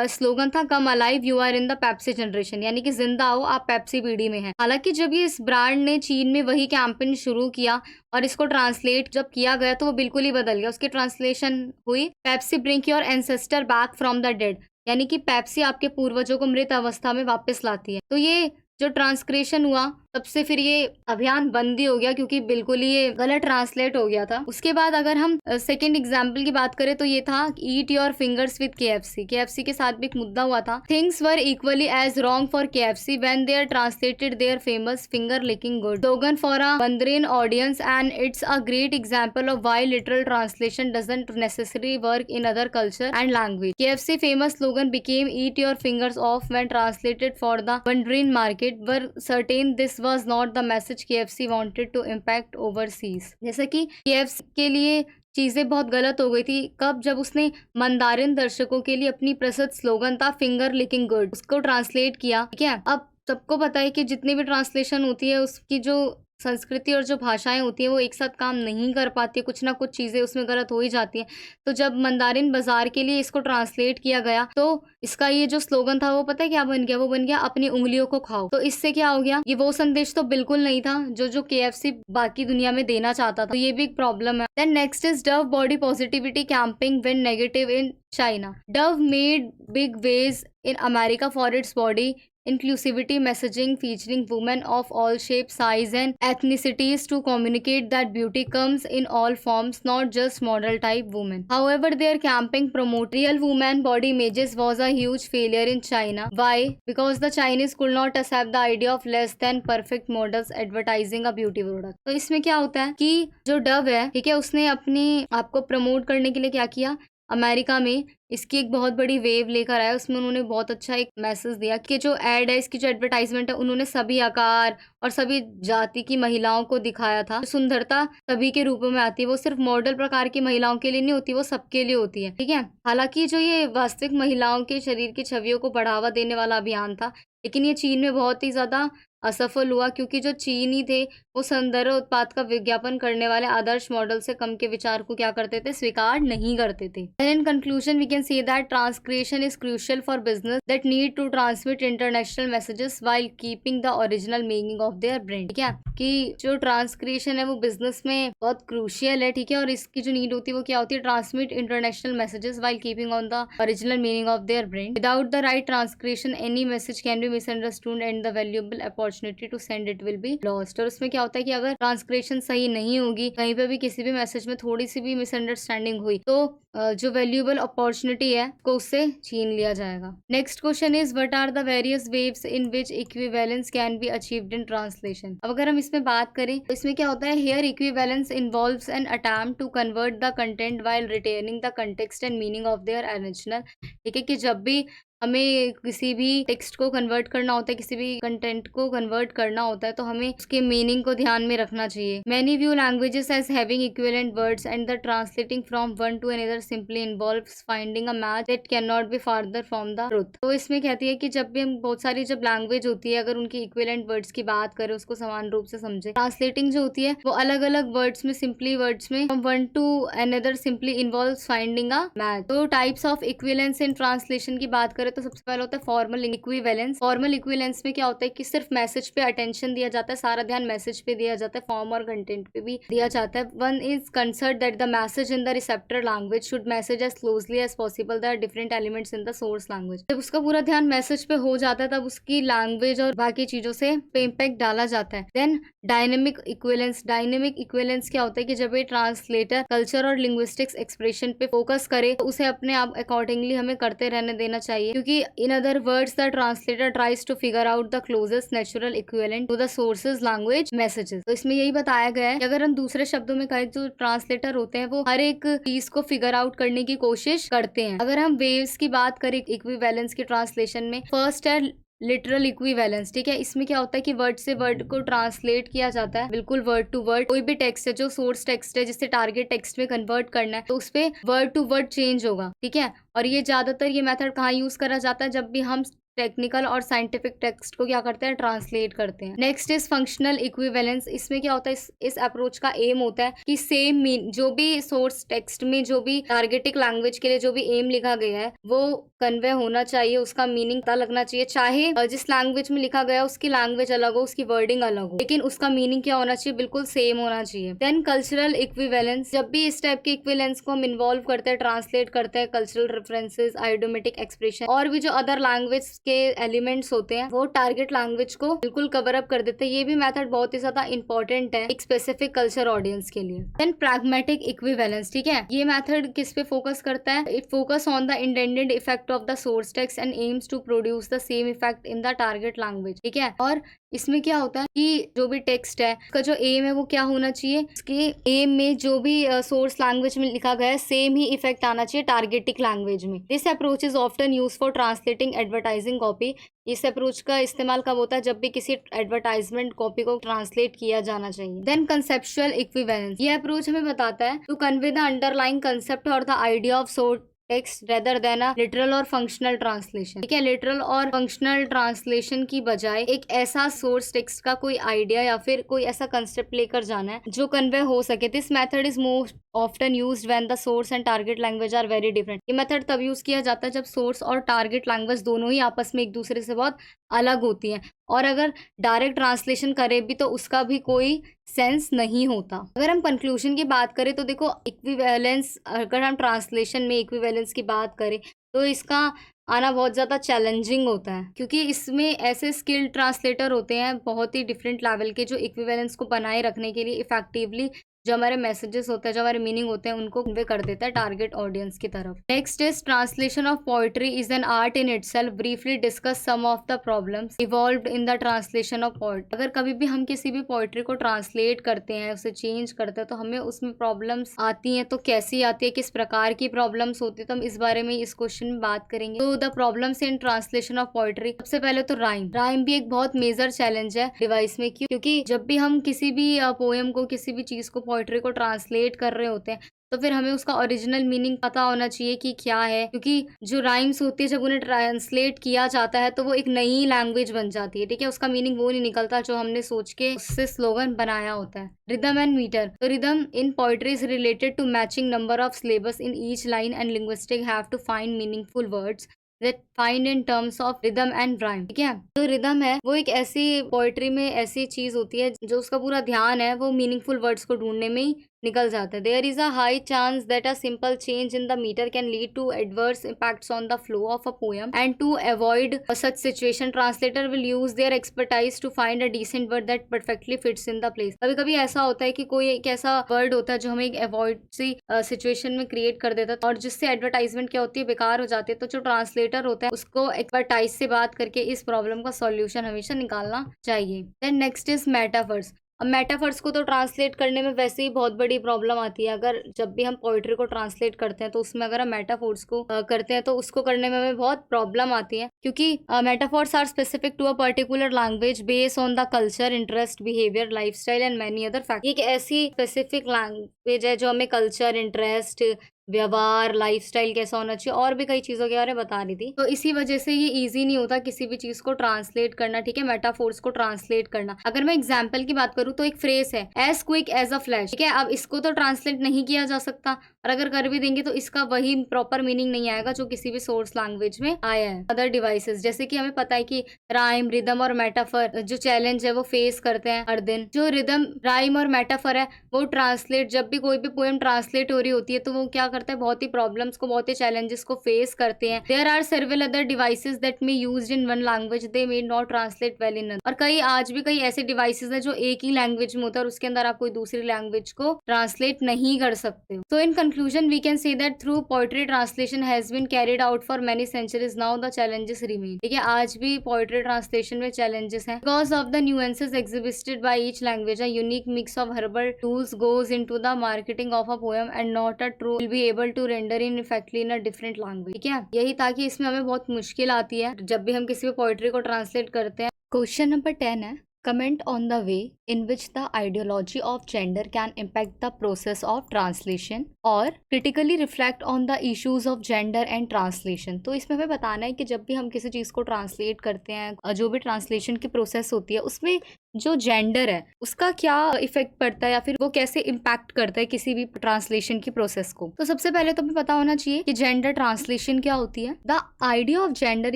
स्लोगन था come alive you are in the Pepsi generation, यानी कि जिंदा हो आप पेप्सी पीढ़ी में हैं। हालांकि जब ये इस ब्रांड ने चीन में वही कैंपेन शुरू किया और इसको ट्रांसलेट जब किया गया तो वो बिल्कुल ही बदल गया। उसकी ट्रांसलेशन हुई Pepsi bring your ancestor back from the dead, यानी कि पेप्सी आपके पूर्वजों को मृत अवस्था में वापस लाती है। तो ये जो ट्रांसक्रिएशन हुआ तब से फिर ये अभियान बंद ही हो गया क्योंकि बिल्कुल ही ये गलत ट्रांसलेट हो गया था। उसके बाद अगर हम सेकंड एग्जांपल की बात करें तो ये था eat your fingers with KFC. KFC के साथ भी एक मुद्दा हुआ था। Things were equally as wrong for KFC when they are translated their famous finger licking good slogan for a Mandarin audience and it's a great example of why literal translation doesn't necessary work in other culture and language. KFC famous slogan became eat your fingers off when translated for the Mandarin market were certain this was not the message KFC wanted to impact overseas। जैसे कि KFC के लिए चीजें बहुत गलत हो गई थी कब, जब उसने मंदारिन दर्शकों के लिए अपनी प्रसिद्ध स्लोगन था फिंगर लिकिंग गुड उसको ट्रांसलेट किया, ठीक है। अब सबको पता है कि जितनी भी ट्रांसलेशन होती है उसकी जो संस्कृति और जो भाषाएं होती हैं वो एक साथ काम नहीं कर पाती है, कुछ ना कुछ चीजें उसमें गलत हो ही जाती हैं। तो जब मंदारिन बाजार के लिए इसको ट्रांसलेट किया गया तो इसका ये जो स्लोगन था वो पता है क्या बन गया, वो बन गया अपनी उंगलियों को खाओ। तो इससे क्या हो गया, ये वो संदेश तो बिल्कुल नहीं था जो केएफसी बाकी दुनिया में देना चाहता था। तो ये भी एक प्रॉब्लम है। Then next is Dove body positivity camping when negative in China. Dove made big ways in America for its body inclusivity messaging featuring women of all shapes, size and ethnicities to communicate that beauty comes in all forms, not just model type women. However, their campaign promote real woman body images was a huge failure in China. Why? Because the Chinese could not accept the idea of less than perfect models advertising a beauty product. तो इसमें क्या होता है कि जो Dove है, ठीक है, उसने अपने आपको प्रमोट करने के लिए क्या किया, अमेरिका में इसकी एक बहुत बड़ी वेव लेकर आया। उसमें उन्होंने बहुत अच्छा एक मैसेज दिया कि जो एड है, इसकी जो एडवर्टाइजमेंट है, उन्होंने सभी आकार और सभी जाति की महिलाओं को दिखाया था। सुंदरता सभी के रूपों में आती है, वो सिर्फ मॉडल प्रकार की महिलाओं के लिए नहीं होती, वो सबके लिए होती है, ठीक है। हालांकि जो ये वास्तविक महिलाओं के शरीर की छवियों को बढ़ावा देने वाला अभियान था, लेकिन ये चीन में बहुत ही ज्यादा असफल हुआ क्योंकि जो चीनी थे वो सौंदर्य उत्पाद का विज्ञापन करने वाले आदर्श मॉडल से कम के विचार को क्या करते थे, स्वीकार नहीं करते थे। In conclusion we can say that transcreation is crucial for business that need to transmit international messages while keeping the original meaning of their brand. ठीक है, कि जो ट्रांसक्रिएशन है वो बिजनेस में बहुत क्रूशियल है, ठीक है, और इसकी जो नीड होती है वो क्या होती है, transmit international messages while keeping on the original meaning of their brand. Without the right transcreation any message can be misunderstood and the valuable opportunity to send it will be lost. और उसमें क्या होता है कि अगर ट्रांसक्रिएशन सही नहीं होगी, कहीं पे भी किसी भी मैसेज में थोड़ी सी भी मिसअंडरस्टैंडिंग हुई तो जो वैल्यूएबल अपॉर्चुनिटी है को उससे छीन लिया जाएगा। Next question is what are the various waves in which equivalence can be achieved in translation. अब अगर हम इसमें बात करें तो इसमें क्या होता है, here equivalence involves an attempt to convert the content while retaining the context and meaning of their original. ठीक है, कि जब भी हमें किसी भी टेक्स्ट को कन्वर्ट करना होता है, किसी भी कंटेंट को कन्वर्ट करना होता है, तो हमें उसके मीनिंग को ध्यान में रखना चाहिए। Many view languages as having equivalent words and the translating from one to another simply involves finding a match that can not be farther from the truth. तो इसमें कहती है कि जब भी हम बहुत सारी जब लैंग्वेज होती है, अगर उनकी इक्विवेलेंट वर्ड्स की बात करें, उसको समान रूप से समझे, ट्रांसलेटिंग जो होती है वो अलग अलग वर्ड्स में, सिंपली वर्ड्स में from one to another simply involves finding a match. तो types of equivalence in translation की बात करें तो सबसे पहले होता है फॉर्मल इक्विवेलेंस। फॉर्मल इक्विवेलेंस में क्या होता है कि सिर्फ मैसेज पे अटेंशन दिया जाता है, सारा ध्यान मैसेज पे दिया जाता है, फॉर्म और कंटेंट पे भी दिया जाता है। One is concern that the message in the receptor language should message as closely as possible the different elements in the source language. जब उसका पूरा ध्यान मैसेज पे हो जाता है तब उसकी लैंग्वेज और बाकी चीजों से इम्पैक्ट डाला जाता है। Then dynamic equivalence. Dynamic equivalence क्या होता है कि जब ये ट्रांसलेटर कल्चर और लिंग्विस्टिक्स एक्सप्रेशन पे फोकस करे तो उसे अपने आप अकॉर्डिंगली हमें करते रहने देना चाहिए, क्योंकि in other words the translator tries to figure out the closest natural equivalent to the sources language messages. तो इसमें यही बताया गया है कि अगर हम दूसरे शब्दों में कहें, जो ट्रांसलेटर होते हैं वो हर एक चीज को फिगर आउट करने की कोशिश करते हैं। अगर हम वेव्स की बात करें इक्विवेलेंस की ट्रांसलेशन में, फर्स्ट है लिटरल इक्विवेलेंस। ठीक है, इसमें क्या होता है कि वर्ड से वर्ड को ट्रांसलेट किया जाता है, बिल्कुल वर्ड टू वर्ड। कोई भी टेक्स्ट है जो सोर्स टेक्स्ट है, जिसे टारगेट टेक्स्ट में कन्वर्ट करना है, तो उस पे वर्ड टू वर्ड चेंज होगा। ठीक है, और ये ज्यादातर ये मेथड कहाँ यूज करा जाता है, जब भी हम टेक्निकल और साइंटिफिक टेक्स्ट को क्या करते हैं, ट्रांसलेट करते हैं। Next is functional equivalence. इसमें क्या होता है, इस अप्रोच का एम होता है कि सेम मीन जो भी सोर्स टेक्स्ट में, जो भी टारगेटिंग लैंग्वेज के लिए जो भी एम लिखा गया है वो कन्वे होना चाहिए, उसका मीनिंग पता लगना चाहिए। चाहे जिस लैंग्वेज में लिखा गया उसकी लैंग्वेज अलग हो, उसकी वर्डिंग अलग हो, लेकिन उसका मीनिंग क्या होना चाहिए, बिल्कुल सेम होना चाहिए। Then cultural equivalence. जब भी इस टाइप के इक्विवेलेंस को हम इन्वॉल्व करते हैं, ट्रांसलेट करते हैं, कल्चरल रेफरेंसेस, आइडियोमेटिक एक्सप्रेशन और भी जो अदर लैंग्वेज के एलिमेंट्स होते हैं, वो टारगेट लैंग्वेज को बिल्कुल कवर अप कर देते हैं। ये भी मेथड बहुत ही ज्यादा इंपॉर्टेंट है एक स्पेसिफिक कल्चर ऑडियंस के लिए। Then pragmatic equivalence. ठीक है, ये मेथड किस पे फोकस करता है, it focus on the intended effect of the source text and aims to produce the same effect in the target language. ठीक है, और इसमें क्या होता है कि जो भी टेक्स्ट है उसका जो एम है वो क्या होना चाहिए, उसके एम में जो भी सोर्स लैंग्वेज में लिखा गया है सेम ही इफेक्ट आना चाहिए टारगेटिंग लैंग्वेज में। This approach is often use for translating advertising copy. इस अप्रोच का इस्तेमाल कब होता है, जब भी किसी एडवर्टाइजमेंट कॉपी को ट्रांसलेट किया जाना चाहिए। Then conceptual equivalence. ये अप्रोच हमें बताता है to convey the underlying concept और the idea of source text rather than a literal और फंक्शनल ट्रांसलेशन। ठीक है, लिटरल और फंक्शनल ट्रांसलेशन की बजाय एक ऐसा सोर्स टेक्स्ट का कोई आइडिया या फिर कोई ऐसा कंसेप्ट लेकर जाना है जो कन्वे हो सके। This method is most often used when the source and target language are very different. ये मेथड तब यूज किया जाता है जब सोर्स और टारगेट लैंग्वेज दोनों ही आपस में एक दूसरे से बहुत अलग होती हैं, और अगर डायरेक्ट ट्रांसलेशन करे भी तो उसका भी कोई सेंस नहीं होता। अगर हम कंक्लूजन की बात करें तो देखो, इक्विवेलेंस, अगर हम ट्रांसलेशन में इक्विवेलेंस की बात करें तो इसका आना बहुत ज़्यादा चैलेंजिंग होता है, क्योंकि इसमें ऐसे स्किल्ड ट्रांसलेटर होते हैं बहुत ही डिफरेंट लेवल के, जो इक्विवेलेंस को बनाए रखने के लिए इफेक्टिवली जो हमारे मैसेजेस होते हैं, जो हमारे मीनिंग होते हैं, उनको कन्वे कर देता है टारगेट ऑडियंस की तरफ। Next is translation of poetry is an art in itself. Briefly discuss some of the problems evolved in the translation of poetry. अगर कभी भी हम किसी भी पोएट्री को ट्रांसलेट करते हैं, उसे चेंज करते हैं, तो हमें उसमें प्रॉब्लम्स आती हैं, तो कैसी आती है, किस प्रकार की प्रॉब्लम्स होती है, तो हम इस बारे में इस क्वेश्चन में बात करेंगे। तो the problems in translation of poetry, सबसे पहले तो राइम भी एक बहुत मेजर चैलेंज है डिवाइस में, क्योंकि जब भी हम किसी भी पोएम को, किसी भी चीज को, पोएट्री को ट्रांसलेट कर रहे होते हैं, तो फिर हमें उसका ओरिजिनल मीनिंग पता होना चाहिए कि क्या है, क्योंकि जो राइम्स होती है जब उन्हें ट्रांसलेट किया जाता है तो वो एक नई लैंग्वेज बन जाती है। ठीक है, उसका मीनिंग वो नहीं निकलता जो हमने सोच के उससे स्लोगन बनाया होता है। Rhythm and meter. तो rhythm in poetry is related to matching number of syllables in each line and linguistic have to find meaningful words that find in terms of rhythm and rhyme। ठीक है, जो rhythm है वो एक ऐसी poetry में ऐसी चीज होती है जो उसका पूरा ध्यान है वो मीनिंगफुल वर्ड्स को ढूंढने में ही निकल जाता है। There is a high chance that a simple change in the meter can lead to adverse impacts on the flow of a poem and to avoid such situation translator will use their expertise to find a decent word that perfectly fits in the place. कभी कभी ऐसा होता है कि कोई एक ऐसा word होता है जो हमें एक अवॉइड सी सिचुएशन में क्रिएट कर देता है, और जिससे एडवर्टाइजमेंट क्या होती है, बेकार हो जाती है। तो जो ट्रांसलेटर होता है उसको एक्सपर्टाइज से बात करके इस प्रॉब्लम का सॉल्यूशन हमेशा निकालना चाहिए। Then next is metaphors. अब मेटाफर्स को तो ट्रांसलेट करने में वैसे ही बहुत बड़ी प्रॉब्लम आती है। अगर जब भी हम पोइट्री को ट्रांसलेट करते हैं तो उसमें अगर हम मेटाफोर्स को करते हैं तो उसको करने में हमें बहुत प्रॉब्लम आती है, क्योंकि metaphors are specific to a particular language based on the culture, interest, behaviour, lifestyle and many other fact. एक ऐसी स्पेसिफिक लैंग्वेज है जो हमें कल्चर, इंटरेस्ट, व्यवहार, लाइफस्टाइल कैसा होना चाहिए और भी कई चीज़ों के बारे में बता रही थी। तो इसी वजह से ये ईज़ी नहीं होता किसी भी चीज़ को ट्रांसलेट करना, ठीक है, मेटाफोर्स को ट्रांसलेट करना। अगर मैं एग्जांपल की बात करूँ तो एक फ्रेज है as quick as a flash, ठीक है। अब इसको तो ट्रांसलेट नहीं किया जा सकता, और अगर कर भी देंगे तो इसका वही प्रॉपर मीनिंग नहीं आएगा जो किसी भी सोर्स लैंग्वेज में आया है। अदर डिवाइसेस, जैसे कि हमें पता है कि राइम, रिदम और मेटाफर जो चैलेंज है वो फेस करते हैं हर दिन। जो रिदम, राइम और मेटाफर है वो ट्रांसलेट, जब भी कोई भी पोएम ट्रांसलेट हो रही होती है तो वो क्या करता है, बहुत ही प्रॉब्लम्स को, बहुत ही चैलेंजेस को फेस करते हैं। There are several other devices that may used in one language they may not translate well in other. और कई आज भी कई ऐसे डिवाइसेस हैं जो एक ही लैंग्वेज में होता है और उसके अंदर आप कोई दूसरी लैंग्वेज को ट्रांसलेट नहीं कर सकते। So in conclusion we can say that through poetry translation has been carried out for many centuries, now the challenges remain. ठीक है, आज भी पोएट्री ट्रांसलेशन में चैलेंजेस हैं because of the nuances exhibited by each language. A unique mix of herbal tools goes into the marketing of a poem and not a true will be able to render in effectively in a different language. ठीक है, यही ताकि इसमें हमें बहुत मुश्किल आती है जब भी हम किसी भी पोएट्री को ट्रांसलेट करते हैं। क्वेश्चन नंबर 10 है, comment on the way in which the ideology of gender can impact the process of translation or critically reflect on the issues of gender and translation। तो इसमें हमें बताना है कि जब भी हम किसी चीज़ को ट्रांसलेट करते हैं, जो भी ट्रांसलेशन की प्रोसेस होती है उसमें जो जेंडर है उसका क्या इफेक्ट पड़ता है या फिर वो कैसे इम्पैक्ट करता है किसी भी ट्रांसलेशन की प्रोसेस को। तो सबसे पहले तो हमें पता होना चाहिए कि जेंडर ट्रांसलेशन क्या होती है। The idea of gender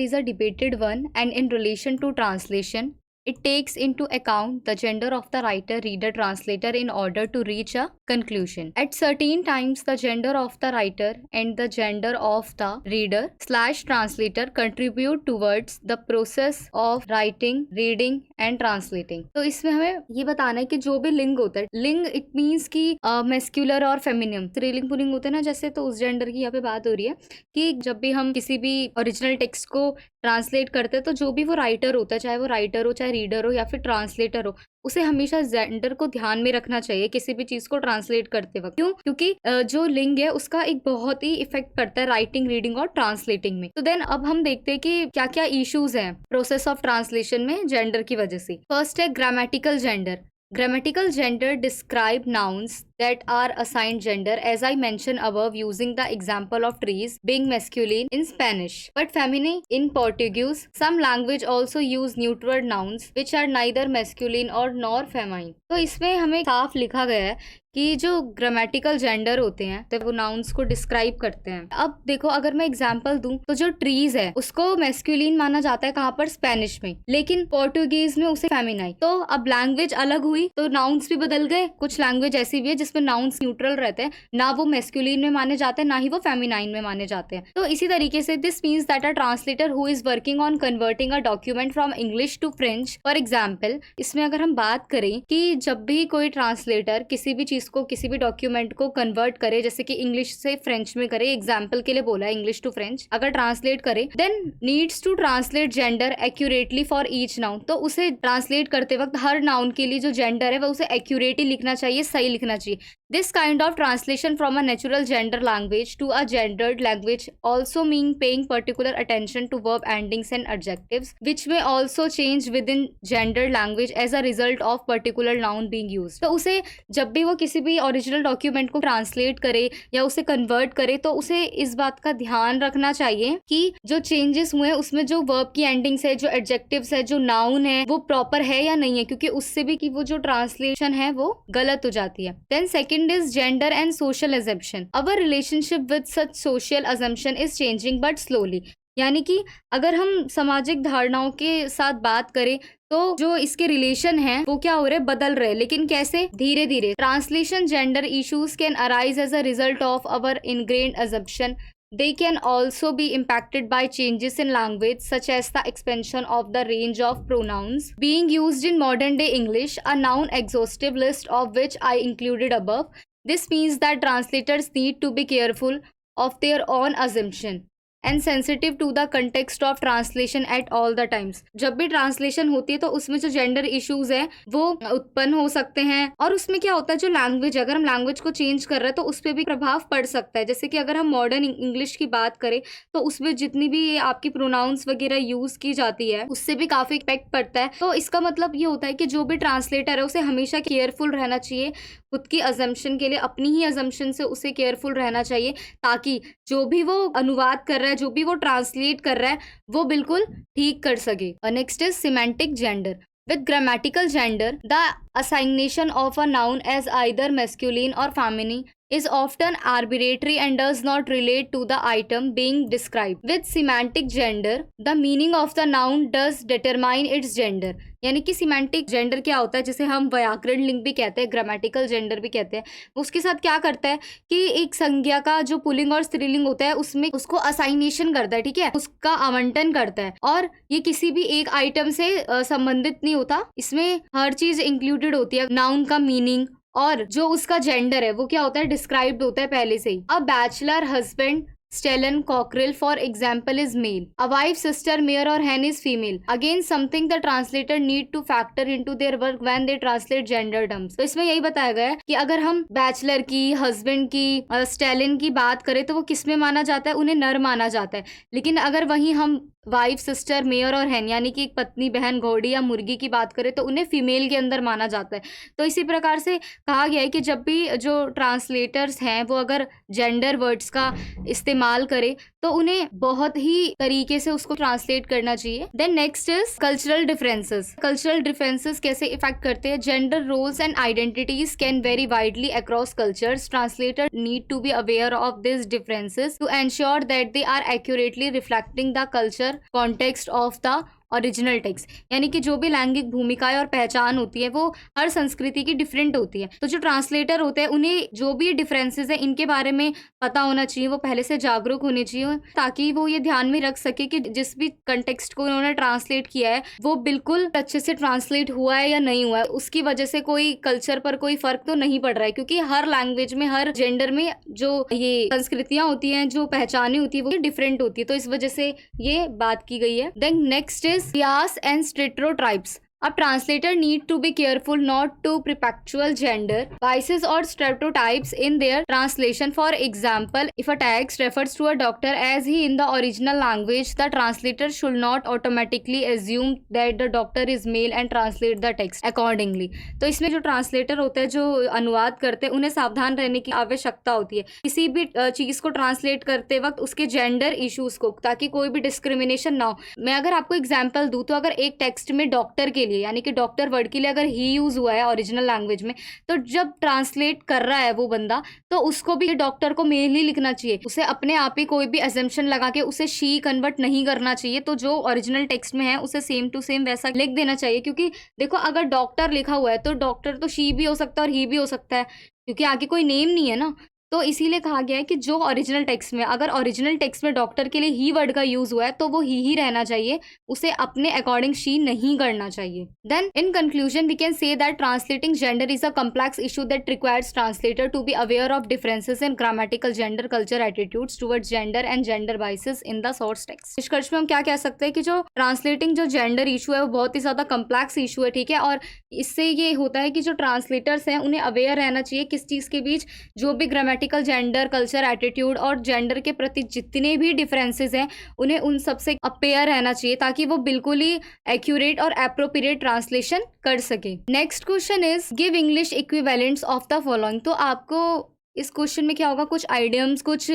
is a debated one and in relation to translation it takes into account the gender of the writer, reader, translator in order to reach a conclusion. At certain times, the gender of the writer and the gender of the reader slash translator contribute towards the process of writing, reading and translating। तो इसमें हमें ये बताना है कि जो भी लिंग होता है, लिंग इट मीन्स की मेस्क्यूलर और फेमिनिन, स्त्रीलिंग पुल्लिंग होते हैं ना, जैसे तो उस जेंडर की यहाँ पे बात हो रही है कि जब भी हम किसी भी ओरिजिनल टेक्स्ट को ट्रांसलेट करते हैं तो जो भी वो राइटर होता है, चाहे वो राइटर हो, चाहे रीडर हो या फिर ट्रांसलेटर हो, उसे हमेशा जेंडर को ध्यान में रखना चाहिए किसी भी चीज को ट्रांसलेट करते वक्त। क्यों? क्योंकि जो लिंग है उसका एक बहुत ही इफेक्ट पड़ता है राइटिंग, रीडिंग और ट्रांसलेटिंग में। तो देन अब हम देखते हैं कि क्या क्या इश्यूज हैं प्रोसेस ऑफ ट्रांसलेशन में जेंडर की वजह से। फर्स्ट है grammatical gender. Grammatical gender describe nouns that are assigned gender, as I mentioned above, using the example of trees being masculine in Spanish but feminine in Portuguese. Some language also use neutral nouns which are neither masculine or nor feminine। तो इसमें हमें साफ लिखा गया है कि जो grammatical gender होते हैं तो वो नाउन्स को डिस्क्राइब करते हैं। अब देखो, अगर मैं एग्जांपल दूं तो जो ट्रीज है उसको मैस्कुलिन माना जाता है कहाँ पर, स्पेनिश में, लेकिन पोर्टुगीज में उसे फेमिनाइन। तो अब लैंग्वेज अलग हुई तो नाउन्स भी बदल गए। कुछ लैंग्वेज ऐसी भी है जिसमें नाउन्स न्यूट्रल रहते हैं, ना वो मैस्कुलिन में माने जाते हैं ना ही वो फेमिनाइन में माने जाते हैं। तो इसी तरीके से this means that a translator who is working on converting a document from English to French, for example, इसमें अगर हम बात करें कि जब भी कोई ट्रांसलेटर किसी भी चीज को, किसी भी डॉक्यूमेंट को कन्वर्ट करे, जैसे कि इंग्लिश से फ्रेंच में करे, एग्जाम्पल के लिए बोला है इंग्लिश टू फ्रेंच, अगर ट्रांसलेट करे, then needs to translate gender accurately for each noun. तो उसे ट्रांसलेट करते वक्त हर नाउन के लिए जो जेंडर है वो उसे एक्यूरेटली लिखना चाहिए, सही लिखना चाहिए। This kind of translation from a natural gender language to a gendered language also mean paying particular attention to verb endings and adjectives, which may also change within gendered language as a result of particular noun being used। तो उसे जब भी वो किसी भी original document को translate करे या उसे कन्वर्ट करे तो उसे इस बात का ध्यान रखना चाहिए कि जो चेंजेस हुए हैं उसमें जो वर्ब की एंडिंग्स है, जो एडजेक्टिव्स है, जो नाउन है वो प्रॉपर है या नहीं है, क्योंकि उससे भी कि वो जो ट्रांसलेशन है वो गलत हो जाती है। Then second is gender and social assumption। Our relationship with such social assumption is changing but slowly। यानी कि अगर हम सामाजिक धारणाओं के साथ बात करें तो जो इसके रिलेशन है वो क्या हो रहे, बदल रहे, लेकिन कैसे, धीरे धीरे। Translation gender issues can arise as a result of our ingrained assumption। They can also be impacted by changes in language, such as the expansion of the range of pronouns being used in modern day English, a noun exhaustive list of which I included above। This means that translators need to be careful of their own assumption and sensitive to the context of translation at all the times. जब भी translation होती है तो उसमें जो gender issues है वो उत्पन्न हो सकते हैं, और उसमें क्या होता है जो लैंग्वेज, अगर हम लैंग्वेज को चेंज कर रहे हैं तो उस पर भी प्रभाव पड़ सकता है। जैसे कि अगर हम मॉडर्न इंग्लिश की बात करें तो उसमें जितनी भी आपकी प्रोनाउंस वगैरह यूज की जाती है उससे भी काफी इफेक्ट पड़ता है। तो इसका मतलब ये होता है कि जो भी ट्रांसलेटर है उसे हमेशा केयरफुल रहना चाहिए, खुद की अजम्पशन के लिए, अपनी ही अजम्पशन से उसे केयरफुल रहना चाहिए, ताकि जो भी वो अनुवाद कर रहा है, जो भी वो ट्रांसलेट कर रहा है, वो बिल्कुल ठीक कर सके। Next is semantic gender. With grammatical gender, the assignation of a noun as either masculine or feminine is often arbitrary and does not relate to the item being described. With semantic gender, the meaning of the noun does determine its gender. यानी कि semantic gender क्या होता है, जिसे हम व्याकरण लिंग भी कहते हैं, ग्रामेटिकल जेंडर भी कहते हैं, उसके साथ क्या करता है कि एक संज्ञा का जो पुल्लिंग और स्त्रीलिंग होता है उसमें उसको असाइनेशन करता है, ठीक है, उसका आवंटन करता है, और ये किसी भी एक आइटम से संबंधित नहीं होता। इसमें हर चीज इंक्लूडेड होती है, नाउन का मीनिंग और जो उसका जेंडर है वो क्या होता है, डिस्क्राइब्ड होता है पहले से ही। A bachelor husband Stellan Cockrell, for example, is male. A wife, sister, mare or hen is female. Again, something the translator need to factor into their work when they translate gender terms. तो इसमें यही बताया गया है कि अगर हम bachelor की, हस्बैंड की, स्टेलिन की बात करें तो वो किस में माना जाता है, उन्हें नर माना जाता है। लेकिन अगर वहीं हम वाइफ, सिस्टर, मेयर और हैन यानी कि एक पत्नी, बहन, घोड़ी या मुर्गी की बात करें तो उन्हें फीमेल के अंदर माना जाता है। तो इसी प्रकार से कहा गया है कि जब भी जो ट्रांसलेटर्स हैं वो अगर जेंडर वर्ड्स का इस्तेमाल करें तो उन्हें बहुत ही तरीके से उसको ट्रांसलेट करना चाहिए। Then next is cultural differences. Cultural differences कैसे इफेक्ट करते हैं? Gender roles and identities can very widely across cultures. Translator need to be aware of this differences to ensure that they are accurately reflecting the culture context of the original text. यानी कि जो भी लैंगिक भूमिकाएं और पहचान होती है वो हर संस्कृति की डिफरेंट होती है। तो जो ट्रांसलेटर होते हैं उन्हें जो भी डिफरेंसेस है इनके बारे में पता होना चाहिए, वो पहले से जागरूक होने चाहिए, ताकि वो ये ध्यान में रख सके कि जिस भी कंटेक्स्ट को उन्होंने ट्रांसलेट किया है वो बिल्कुल अच्छे से ट्रांसलेट हुआ है या नहीं हुआ है। उसकी वजह से कोई कल्चर पर कोई फर्क तो नहीं पड़ रहा है, क्योंकि हर लैंग्वेज में, हर जेंडर में जो ये संस्कृतियां होती हैं, जो पहचानें होती है वो डिफरेंट होती है। तो इस वजह से ये बात की गई है। Then next bias and stereotypes. A translator need to be careful not to perpetuate gender biases or stereotypes in their translation. For example, if a text refers to a doctor as he in the original language, the translator should not automatically assume that the doctor is male and translate the text accordingly. तो इसमें जो translator होते हैं, जो अनुवाद करते हैं, उन्हें सावधान रहने की आवश्यकता होती है किसी भी चीज़ को ट्रांसलेट करते वक्त उसके जेंडर इश्यूज को, ताकि कोई भी डिस्क्रिमिनेशन ना हो। मैं अगर आपको एग्जाम्पल दूँ तो अगर एक टेक्स्ट में डॉक्टर के लिए, यानी कि डॉक्टर वर्ड के लिए अगर ही यूज हुआ है ओरिजिनल लैंग्वेज में, तो जब ट्रांसलेट कर रहा है वो बंदा तो उसको भी डॉक्टर को मेल ही लिखना चाहिए। उसे अपने आप ही कोई भी अजम्पशन लगा के उसे शी कन्वर्ट नहीं करना चाहिए। तो जो ओरिजिनल टेक्स्ट में है उसे सेम टू सेम वैसा लिख देना चाहिए, क्योंकि देखो अगर डॉक्टर लिखा हुआ है तो डॉक्टर तो शी भी हो सकता है और ही भी हो सकता है, क्योंकि आगे कोई नेम नहीं है ना। तो इसीलिए कहा गया है कि जो ओरिजिनल टेक्स्ट में, अगर ओरिजिनल टेक्स्ट में डॉक्टर के लिए ही वर्ड का यूज हुआ है तो वो ही रहना चाहिए, उसे अपने अकॉर्डिंग शी नहीं करना चाहिए। Then in conclusion we can say that translating gender is a complex issue that requires translator to be aware of differences in grammatical gender culture attitudes towards gender and gender biases in the source text. निष्कर्ष में हम क्या कह सकते हैं कि जो translating जो जेंडर इशू है वो बहुत ही ज्यादा कम्प्लेक्स इशू है, ठीक है, और इससे ये होता है कि जो ट्रांसलेटर्स हैं उन्हें अवेयर रहना चाहिए किस चीज के बीच, जो भी ग्रामेटिकल जेंडर कल्चर एटीट्यूड और जेंडर के प्रति जितने भी डिफरेंसेस हैं उन्हें उन सबसे अपेयर रहना चाहिए, ताकि वो बिल्कुल ही एक्यूरेट और एप्रोप्रिएट ट्रांसलेशन कर सके। Next question is give English equivalents of the following. तो आपको इस क्वेश्चन में क्या होगा, कुछ आइडियम्स, कुछ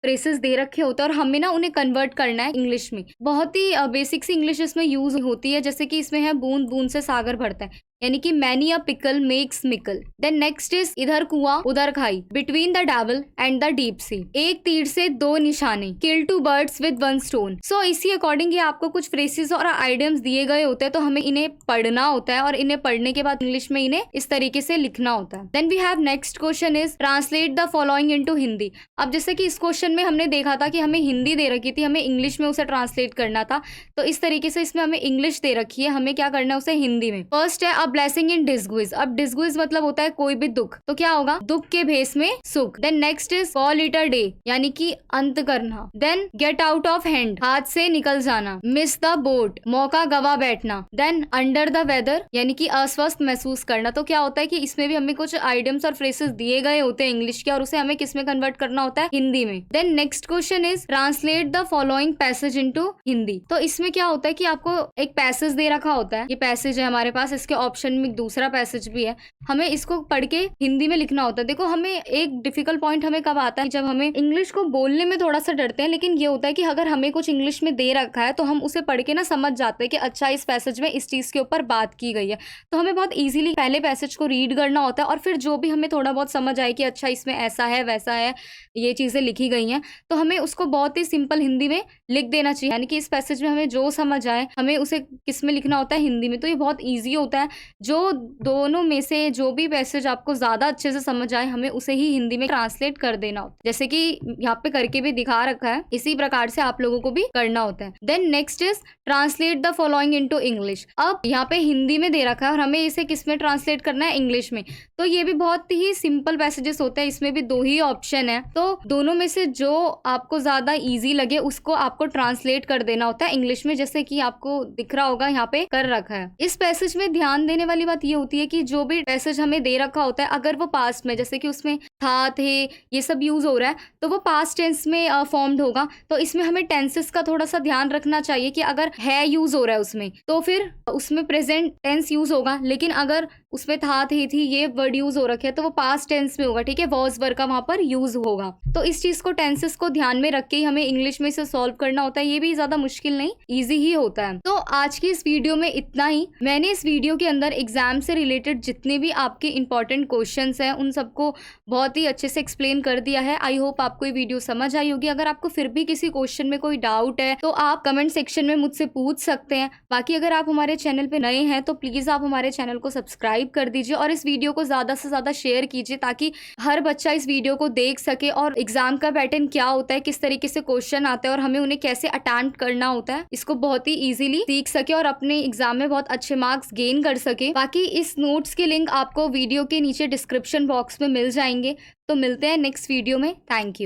फ्रेसेस दे रखे होते हैं और हमें ना उन्हें कन्वर्ट करना है इंग्लिश में। बहुत ही बेसिक सी इंग्लिश इसमें यूज होती है, जैसे कि इसमें है बूंद बूंद से सागर भरता है, यानी कि many a pickle makes mickle. Then next is इधर कुआं उधर खाई, between the devil and the deep sea, एक तीर से दो निशाने, kill two birds with one stone. So इसी अकॉर्डिंग ये आपको कुछ फ्रेसेस और आइडियम्स दिए गए होते हैं, तो हमें इन्हें पढ़ना होता है और इन्हें पढ़ने के बाद इंग्लिश में इन्हें इस तरीके से लिखना होता है। Then we have next question is translate the following into Hindi. अब जैसे कि इस क्वेश्चन क्वेश्चन में हमने देखा था कि हमें हिंदी दे रखी थी, हमें इंग्लिश में उसे ट्रांसलेट करना था। तो इस तरीके से इसमें हमें इंग्लिश दे रखी है, हमें क्या करना है उसे हिंदी में। फर्स्ट है अ ब्लेसिंग इन डिसगुइज। अब डिसगुइज मतलब होता है कोई भी दुख, तो क्या होगा, दुख के भेस में सुख। Then next is call it a day, यानी कि अंत करना। Then get out of hand, हाथ से निकल जाना। मिस द बोट, मौका गवा बैठना। देन अंडर द वेदर, यानी कि अस्वस्थ महसूस करना। तो क्या होता है कि इसमें भी हमें कुछ आइडियम्स और फ्रेसेस दिए गए होते हैं इंग्लिश के, और उसे हमें किस में कन्वर्ट करना होता है, हिंदी में। Then next question is translate the following passage into Hindi. तो इसमें क्या होता है कि आपको एक पैसेज दे रखा होता है, ये पैसेज है हमारे पास, इसके ऑप्शन में दूसरा पैसेज भी है, हमें इसको पढ़ के हिंदी में लिखना होता है। देखो हमें एक डिफिकल्ट पॉइंट हमें कब आता है, जब हमें इंग्लिश को बोलने में थोड़ा सा डरते हैं, लेकिन ये होता है कि अगर हमें कुछ इंग्लिश में दे रखा है तो हम उसे पढ़ के ना समझ जाते हैं कि अच्छा इस पैसेज में इस चीज के ऊपर बात की गई है। तो हमें बहुत इजीली पहले पैसेज को रीड करना होता है, और फिर जो भी हमें थोड़ा बहुत समझ आए कि अच्छा इसमें ऐसा है वैसा है, ये चीजें लिखी गई हैं, तो हमें उसको बहुत ही सिंपल हिंदी में लिख देना चाहिए। यानी कि इस पैसेज में हमें जो समझ आए हमें उसे किस में लिखना होता है, हिंदी में। तो ये बहुत ईजी होता है। जो दोनों में से जो भी पैसेज आपको ज्यादा अच्छे से समझ आए हमें उसे ही हिंदी में ट्रांसलेट कर देना होता है, जैसे कि यहाँ पे करके भी दिखा रखा है, इसी प्रकार से आप लोगों को भी करना होता है। Then next is translate the following into English. अब यहाँ पे हिंदी में दे रखा है और हमें इसे किस में ट्रांसलेट करना है, इंग्लिश में। तो ये भी बहुत ही सिंपल पैसेजेस होते हैं, इसमें भी 2 ही ऑप्शन है, तो दोनों में से जो आपको ज्यादा इजी लगे उसको आपको ट्रांसलेट कर देना होता है इंग्लिश में, जैसे कि आपको दिख रहा होगा यहाँ पे कर रखा है। इस पैसेज में ध्यान देने वाली बात ये होती है कि जो भी पैसेज हमें दे रखा होता है, अगर वो पास्ट में, जैसे कि उसमें था, थे, ये सब यूज हो रहा है, तो वो पास्ट टेंस में फॉर्म्ड होगा। तो इसमें हमें टेंसेस का थोड़ा सा ध्यान रखना चाहिए कि अगर है यूज हो रहा है उसमें, तो फिर उसमें प्रेजेंट टेंस यूज होगा, लेकिन अगर उसमें था, थी ये वर्ड यूज हो रखे हैं तो वो पास्ट टेंस में होगा, ठीक है, वॉज वर्ग का वहां पर यूज होगा। तो इस चीज को, टेंसेस को ध्यान में रख के ही हमें इंग्लिश में इसे सॉल्व करना होता है। ये भी ज्यादा मुश्किल नहीं, इजी ही होता है। तो आज की इस वीडियो में इतना ही। मैंने इस वीडियो के अंदर एग्जाम से रिलेटेड जितने भी आपके इंपॉर्टेंट क्वेश्चंस हैं उन सबको बहुत ही अच्छे से एक्सप्लेन कर दिया है। आई होप आपको ये वीडियो समझ आई होगी। अगर आपको फिर भी किसी क्वेश्चन में कोई डाउट है तो आप कमेंट सेक्शन में मुझसे पूछ सकते हैं। बाकी अगर आप हमारे चैनल पे नए हैं तो प्लीज आप हमारे चैनल को सब्सक्राइब कर दीजिए और इस वीडियो को ज्यादा से ज्यादा शेयर कीजिए, ताकि हर बच्चा इस वीडियो को देख सके और एग्जाम का पैटर्न क्या होता है, किस तरीके से क्वेश्चन आते हैं और हमें उन्हें कैसे अटेम्प्ट करना होता है, इसको बहुत ही इजीली सीख सके और अपने एग्जाम में बहुत अच्छे मार्क्स गेन कर सके। बाकी इस नोट्स के लिंक आपको वीडियो के नीचे डिस्क्रिप्शन बॉक्स में मिल जाएंगे। तो मिलते हैं नेक्स्ट वीडियो में। Thank you.